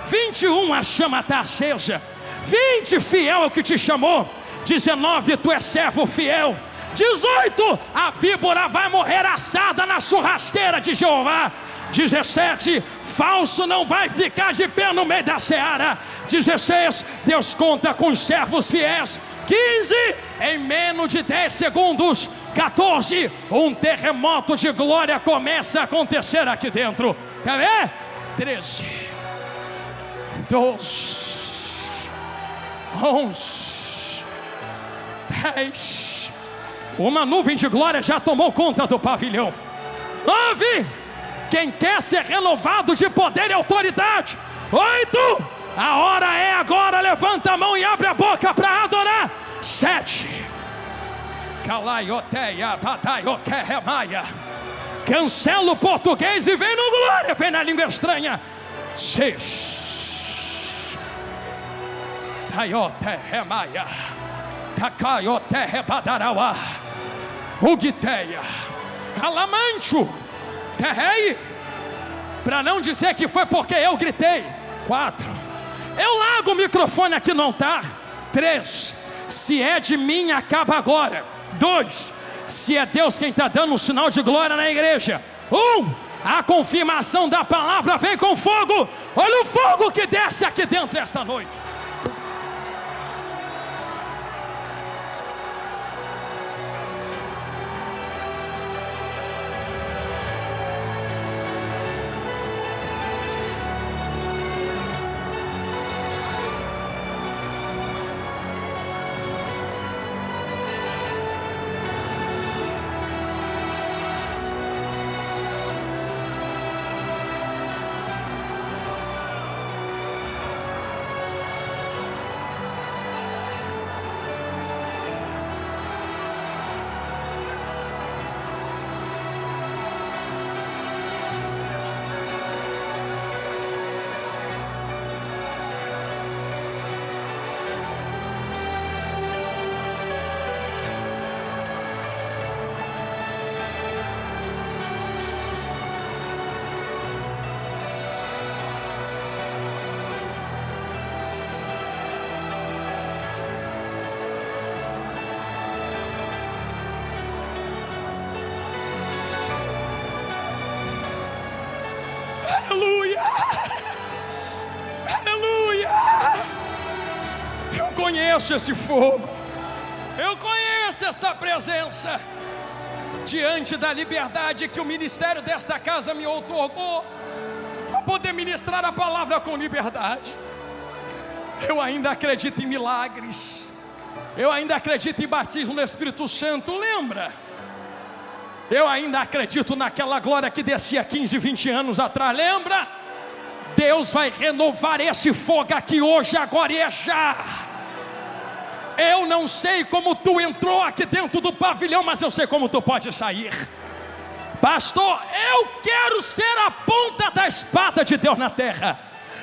21, a chama está acesa. 20, fiel é o que te chamou. 19, tu és servo fiel. 18, a víbora vai morrer assada na churrasqueira de Jeová. 17, falso não vai ficar de pé no meio da seara. 16, Deus conta com os servos fiéis. 15, em menos de 10 segundos. 14, um terremoto de glória começa a acontecer aqui dentro. Quer ver? 13, 12, 11, 10. Uma nuvem de glória já tomou conta do pavilhão. 9, quem quer ser renovado de poder e autoridade. 8, a hora é agora, levanta a mão e abre a boca para adorar. 7, calaioteia, bataioqueremaia. Cancela o português e vem no glória, vem na língua estranha. 6, taioteremaia, tacaioterrebadaraua, ugiteia, calamancho, terrei. Para não dizer que foi porque eu gritei. 4, eu largo o microfone aqui no altar. 3, se é de mim, acaba agora. 2, se é Deus quem está dando um sinal de glória na igreja. 1, a confirmação da palavra vem com fogo. Olha o fogo que desce aqui dentro esta noite. conheço esse fogo, eu conheço esta presença. Diante da liberdade que o ministério desta casa me outorgou, a poder ministrar a palavra com liberdade, eu ainda acredito em milagres, eu ainda acredito em batismo no Espírito Santo. Lembra? Eu ainda acredito naquela glória que descia 15, 20 anos atrás. Lembra? Deus vai renovar esse fogo aqui hoje, agora e é já. Eu não sei como tu entrou aqui dentro do pavilhão, mas eu sei como tu pode sair. Pastor, eu quero ser a ponta da espada de Deus na terra.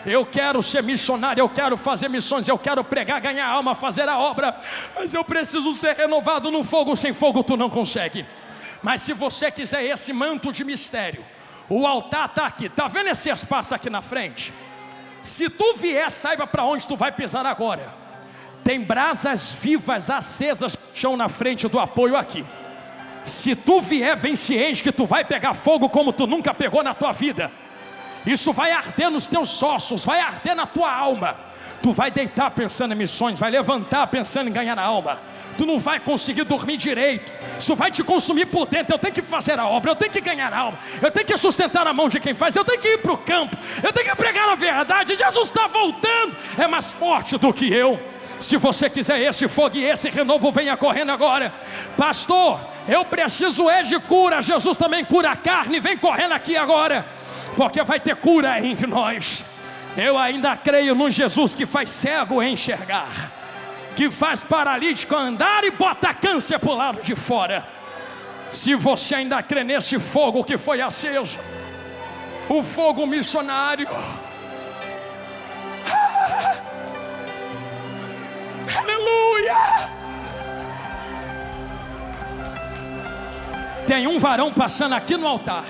Eu quero ser missionário, eu quero fazer missões, eu quero pregar, ganhar alma, fazer a obra. Mas eu preciso ser renovado no fogo. Sem fogo tu não consegue. Mas se você quiser esse manto de mistério, o altar está aqui. Está vendo esse espaço aqui na frente? Se tu vier, saiba para onde tu vai pisar agora. Tem brasas vivas, acesas no chão na frente do apoio aqui. Se tu vier, vem ciente que tu vai pegar fogo como tu nunca pegou na tua vida. Isso vai arder nos teus ossos, vai arder na tua alma. Tu vai deitar pensando em missões, vai levantar pensando em ganhar a alma. Tu não vai conseguir dormir direito. Isso vai te consumir por dentro. Eu tenho que fazer a obra, eu tenho que ganhar a alma, eu tenho que sustentar a mão de quem faz, eu tenho que ir para o campo, eu tenho que pregar a verdade. Jesus está voltando, é mais forte do que eu. Se você quiser esse fogo e esse renovo, venha correndo agora. Pastor, eu preciso de cura. Jesus também cura a carne. Vem correndo aqui agora, porque vai ter cura entre nós. Eu ainda creio no Jesus que faz cego enxergar, que faz paralítico andar e bota câncer para o lado de fora. Se você ainda crê nesse fogo que foi aceso, o fogo missionário, aleluia. Tem um varão passando aqui no altar.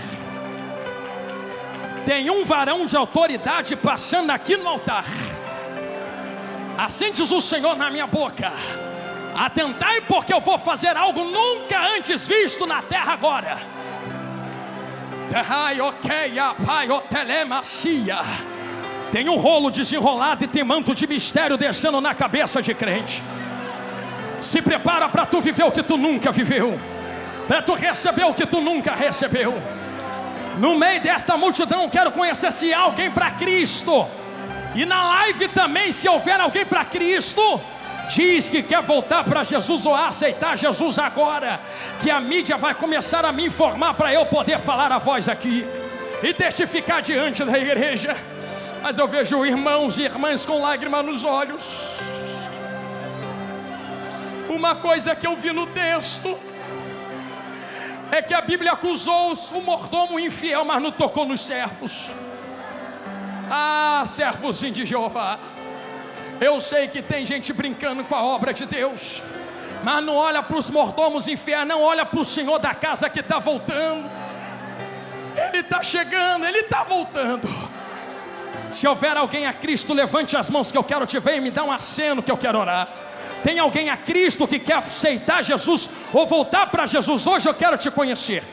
Tem um varão de autoridade passando aqui no altar. Assim diz o Senhor na minha boca: atentai, porque eu vou fazer algo nunca antes visto na terra agora. Tem um rolo desenrolado e tem manto de mistério descendo na cabeça de crente. Se prepara para tu viver o que tu nunca viveu, para tu receber o que tu nunca recebeu. No meio desta multidão quero conhecer se há alguém para Cristo. E na live também, se houver alguém para Cristo, diz que quer voltar para Jesus ou aceitar Jesus agora, que a mídia vai começar a me informar para eu poder falar a voz aqui e testificar diante da igreja. Mas eu vejo irmãos e irmãs com lágrimas nos olhos. Uma coisa que eu vi no texto é que a Bíblia acusou o mordomo infiel, mas não tocou nos servos. Ah, servozinho de Jeová, eu sei que tem gente brincando com a obra de Deus, mas não olha para os mordomos infiéis, não olha para o Senhor da casa que está voltando. Ele está chegando, Ele está voltando. Se houver alguém a Cristo, levante as mãos que eu quero te ver e me dá um aceno que eu quero orar. Tem alguém a Cristo que quer aceitar Jesus ou voltar para Jesus hoje? Eu quero te conhecer.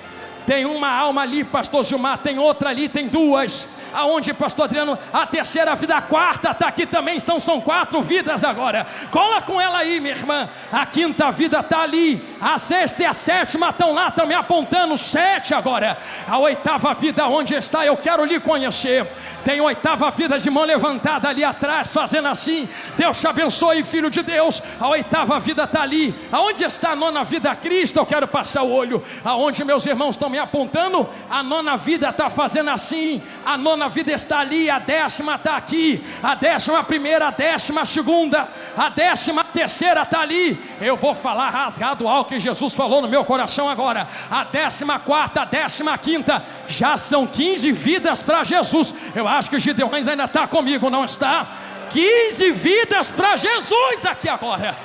Tem uma alma ali, pastor Gilmar, tem outra ali, tem duas. Aonde, pastor Adriano? A terceira vida, a quarta está aqui também, então são 4 vidas agora. Cola com ela aí, minha irmã. A quinta vida está ali, a sexta e a sétima estão lá, estão me apontando, 7 agora. A 8ª vida, onde está? Eu quero lhe conhecer. Tem 8ª vida de mão levantada ali atrás, fazendo assim. Deus te abençoe, filho de Deus. A 8ª vida está ali. Aonde está a 9ª vida? Cristo, eu quero passar o olho. Aonde meus irmãos estão me apontando, a 9ª vida está fazendo assim. A 9ª vida está ali, a 10ª está aqui, a 11ª, a 12ª, a 13ª está ali. Eu vou falar rasgado algo que Jesus falou no meu coração agora. A 14ª, a 15ª, já são 15 vidas para Jesus. Eu acho que Gideões ainda está comigo, não está? 15 vidas para Jesus aqui agora.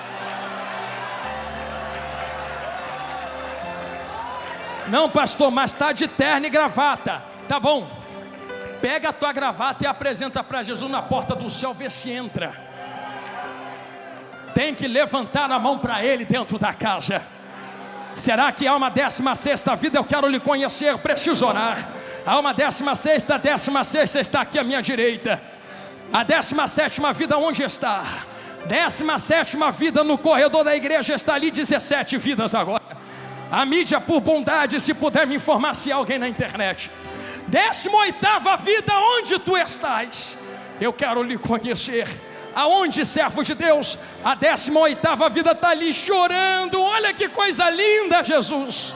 Não, pastor, mas está de terno e gravata. Tá bom. Pega a tua gravata e apresenta para Jesus na porta do céu, vê se entra. Tem que levantar a mão para Ele dentro da casa. Será que há uma 16ª vida? Eu quero lhe conhecer, preciso orar. Há uma 16ª, a 16ª está aqui à minha direita. A 17ª vida onde está? 17ª vida no corredor da igreja está ali, 17 vidas agora. A mídia, por bondade, se puder me informar se há alguém na internet. 18ª vida, onde tu estás? Eu quero lhe conhecer. Aonde, servo de Deus? A 18ª vida está ali chorando. Olha que coisa linda, Jesus.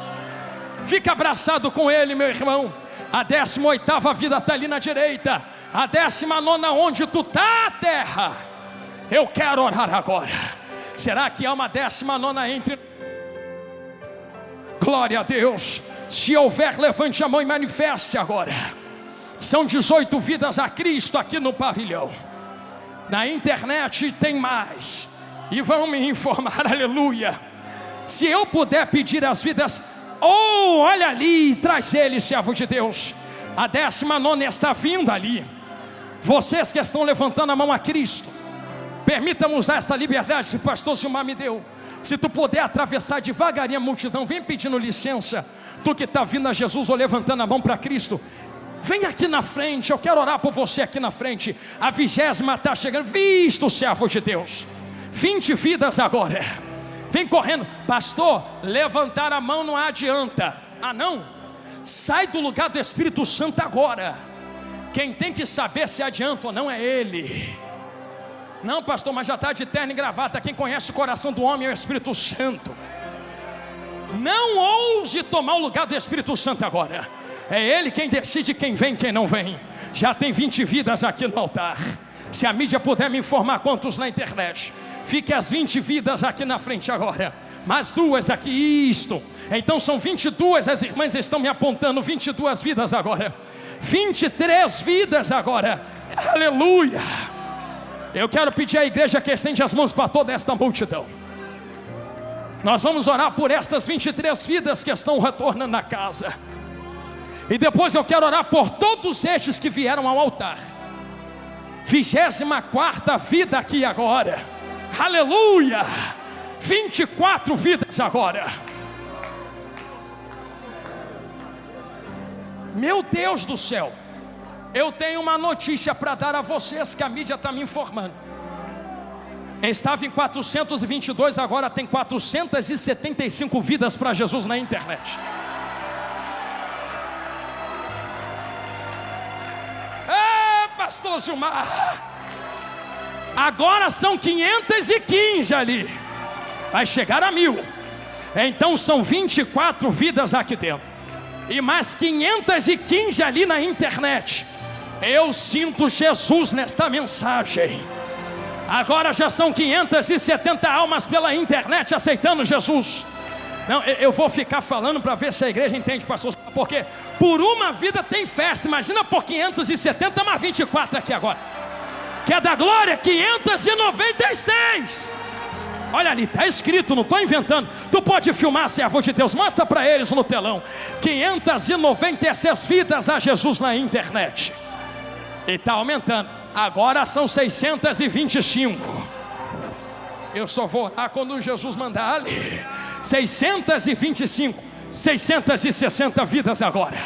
Fica abraçado com ele, meu irmão. A 18ª vida está ali na direita. A 19ª, onde tu está, terra? Eu quero orar agora. Será que há uma 19ª entre... Glória a Deus. Se houver, levante a mão e manifeste agora. São 18 vidas a Cristo aqui no pavilhão. Na internet tem mais. E vão me informar, aleluia. Se eu puder pedir as vidas... Oh, olha ali, traz ele, servo de Deus. A 19ª está vindo ali. Vocês que estão levantando a mão a Cristo, permita-me usar essa liberdade que o pastor Gilmar me deu. Se tu puder atravessar devagarinho a multidão, vem pedindo licença. Tu que está vindo a Jesus ou levantando a mão para Cristo, vem aqui na frente, eu quero orar por você aqui na frente. A 20ª está chegando. Visto, servo de Deus. 20 vidas agora. Vem correndo. Pastor, levantar a mão não adianta. Ah não? Sai do lugar do Espírito Santo agora. Quem tem que saber se adianta ou não é Ele. Não, pastor, mas já está de terno e gravata. Quem conhece o coração do homem é o Espírito Santo. Não ouse tomar o lugar do Espírito Santo agora. É Ele quem decide quem vem e quem não vem. Já tem 20 vidas aqui no altar. Se a mídia puder me informar quantos na internet, fique as 20 vidas aqui na frente agora. Mais 2 aqui, isto. Então são 22, as irmãs estão me apontando. 22 vidas agora. 23 vidas agora. Aleluia. Eu quero pedir à igreja que estende as mãos para toda esta multidão. Nós vamos orar por estas 23 vidas que estão retornando à casa. E depois eu quero orar por todos estes que vieram ao altar. 24ª vida aqui agora. Aleluia. 24 vidas agora. Meu Deus do céu. Eu tenho uma notícia para dar a vocês que a mídia está me informando. Estava em 422, agora tem 475 vidas para Jesus na internet. Pastor Gilmar, agora são 515 ali. Vai chegar a 1000. Então são 24 vidas aqui dentro. E mais 515 ali na internet. Eu sinto Jesus nesta mensagem. Agora já são 570 almas pela internet aceitando Jesus. Não, eu vou ficar falando para ver se a igreja entende, pastor. Porque por uma vida tem festa. Imagina por 570 mais 24 aqui agora. Que é da glória, 596. Olha ali, está escrito, não estou inventando. Tu pode filmar, servo de Deus, mostra para eles no telão. 596 vidas a Jesus na internet. E está aumentando. Agora são 625. Eu só vou orar quando Jesus mandar ali. 625, 660 vidas agora.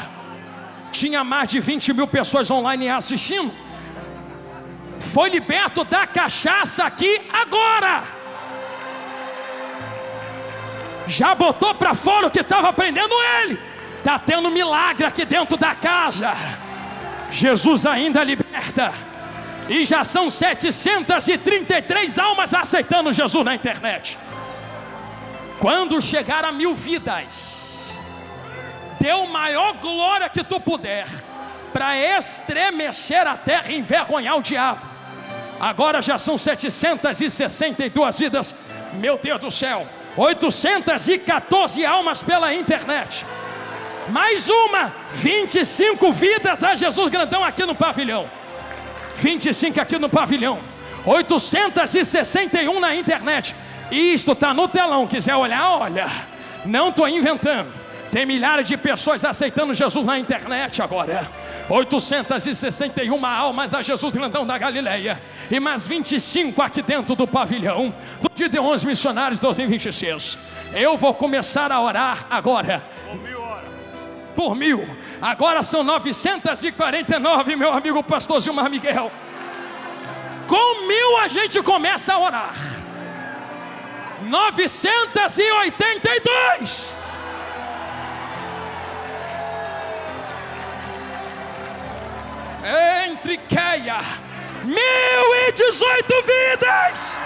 Tinha mais de 20 mil pessoas online assistindo. Foi liberto da cachaça aqui agora. Já botou para fora o que estava prendendo ele. Está tendo milagre aqui dentro da casa. Jesus ainda liberta. E já são 733 almas aceitando Jesus na internet. Quando chegar a 1000 vidas, dê a maior glória que tu puder, para estremecer a terra e envergonhar o diabo. Agora já são 762 vidas. Meu Deus do céu, 814 almas pela internet. Mais uma, 25 vidas a Jesus grandão aqui no pavilhão. 25 aqui no pavilhão. 861 na internet. Isto está no telão, quiser olhar, olha. Não estou inventando. Tem milhares de pessoas aceitando Jesus na internet agora. 861 almas a Jesus grandão da Galileia. E mais 25 aqui dentro do pavilhão do Gideões Missionários 2026. Eu vou começar a orar agora. Por 1000. Agora são 949, meu amigo pastor Gilmar Miguel. Com 1000 a gente começa a orar. 982. Entre Queia, 1018 vidas.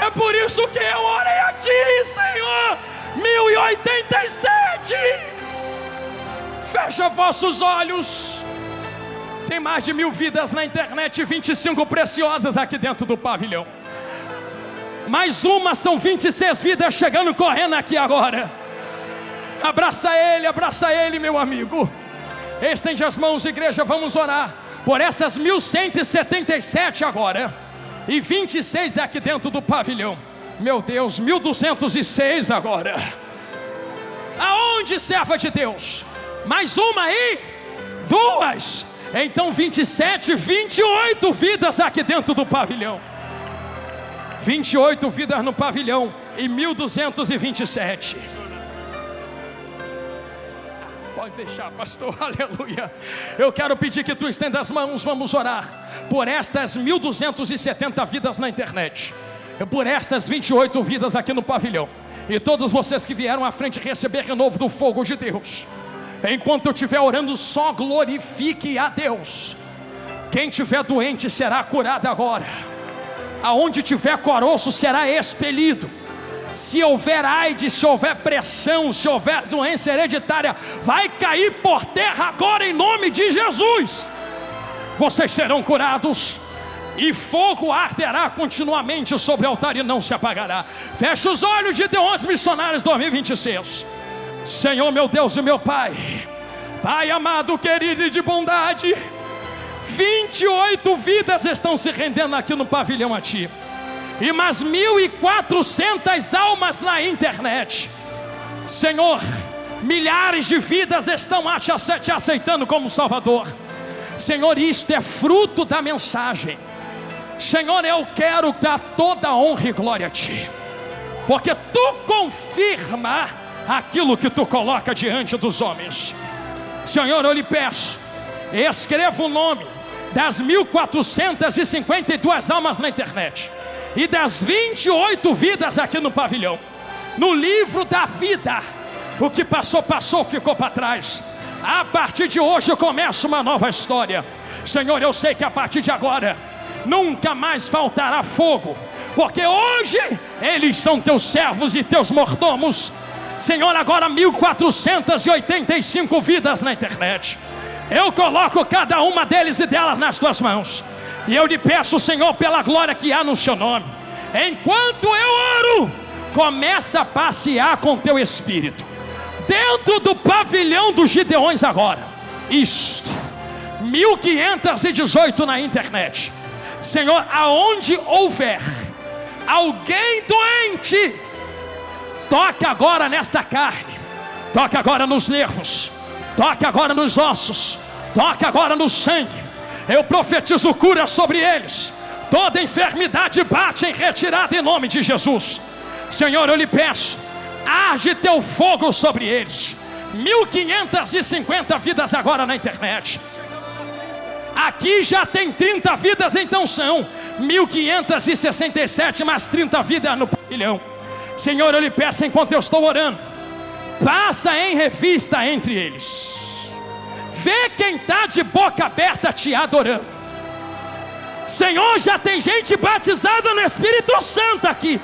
É por isso que eu orei a Ti, Senhor. 1087. Fecha vossos olhos. Tem mais de 1000 vidas na internet, 25 preciosas aqui dentro do pavilhão. Mais uma, são 26 vidas chegando correndo aqui agora. Abraça ele, meu amigo. Estende as mãos, igreja, vamos orar por essas 1177 agora. E 26 aqui dentro do pavilhão. Meu Deus, 1206 agora. Aonde, serva de Deus? Mais uma aí? 2. Então 27, 28 vidas aqui dentro do pavilhão. 28 vidas no pavilhão e 1227. Pode deixar, pastor, aleluia. Eu quero pedir que tu estenda as mãos, vamos orar por estas 1270 vidas na internet, por estas 28 vidas aqui no pavilhão, e todos vocês que vieram à frente receber renovo do fogo de Deus. Enquanto eu estiver orando, só glorifique a Deus. Quem estiver doente será curado agora. Aonde tiver caroço será expelido. Se houver AIDS, se houver pressão, se houver doença hereditária, vai cair por terra agora em nome de Jesus. Vocês serão curados. E fogo arderá continuamente sobre o altar e não se apagará. Feche os olhos, Gideões Missionários 2026. Senhor, meu Deus e meu Pai, Pai amado, querido e de bondade, 28 vidas estão se rendendo aqui no pavilhão a Ti, e mais 1400 almas na internet. Senhor, milhares de vidas estão te aceitando como Salvador. Senhor, isto é fruto da mensagem. Senhor, eu quero dar toda a honra e glória a Ti, porque Tu confirma aquilo que Tu coloca diante dos homens. Senhor, eu lhe peço, escreva o nome das 1452 almas na internet e das 28 vidas aqui no pavilhão, no livro da vida. O que passou, passou, ficou para trás. A partir de hoje começa uma nova história. Senhor, eu sei que a partir de agora nunca mais faltará fogo, porque hoje eles são Teus servos e Teus mordomos. Senhor, agora 1485 vidas na internet. Eu coloco cada uma deles e delas nas Tuas mãos, e eu lhe peço, Senhor, pela glória que há no Seu nome, enquanto eu oro, começa a passear com Teu Espírito dentro do pavilhão dos Gideões agora. Isto, 1518 na internet. Senhor, aonde houver alguém doente, toca agora nesta carne, toca agora nos nervos, toca agora nos ossos, toca agora no sangue. Eu profetizo cura sobre eles. Toda enfermidade bate em retirada em nome de Jesus. Senhor, eu lhe peço, arde Teu fogo sobre eles. 1550 vidas agora na internet. Aqui já tem 30 vidas, então são 1567 mais 30 vidas no pavilhão. Senhor, eu lhe peço, enquanto eu estou orando, passa em revista entre eles. Vê quem está de boca aberta te adorando. Senhor, já tem gente batizada no Espírito Santo aqui.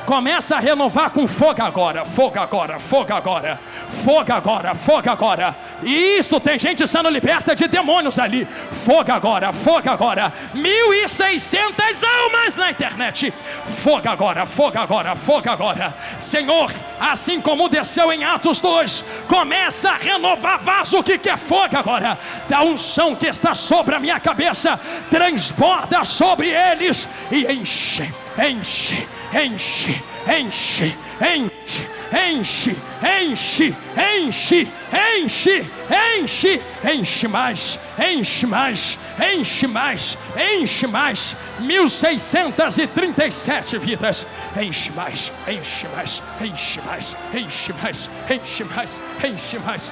Começa a renovar com fogo agora, fogo agora, fogo agora, fogo agora, fogo agora. E isto, tem gente sendo liberta de demônios ali. Fogo agora, fogo agora. 1600 almas na internet. Fogo agora, fogo agora, fogo agora. Senhor, assim como desceu em Atos 2, começa a renovar vaso que quer fogo agora. Da unção que está sobre a minha cabeça, transborda sobre eles e enche, enche, enche, enche, enche, enche, enche, enche, enche, enche, enche mais, enche mais, enche mais, enche mais. 1637 vidas, enche mais, enche mais, enche mais, enche mais, enche mais, enche mais,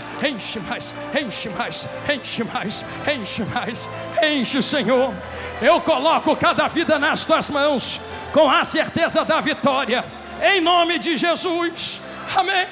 enche mais, enche mais, enche mais, enche mais, enche, Senhor. Eu coloco cada vida nas tuas mãos, com a certeza da vitória, em nome de Jesus, amém.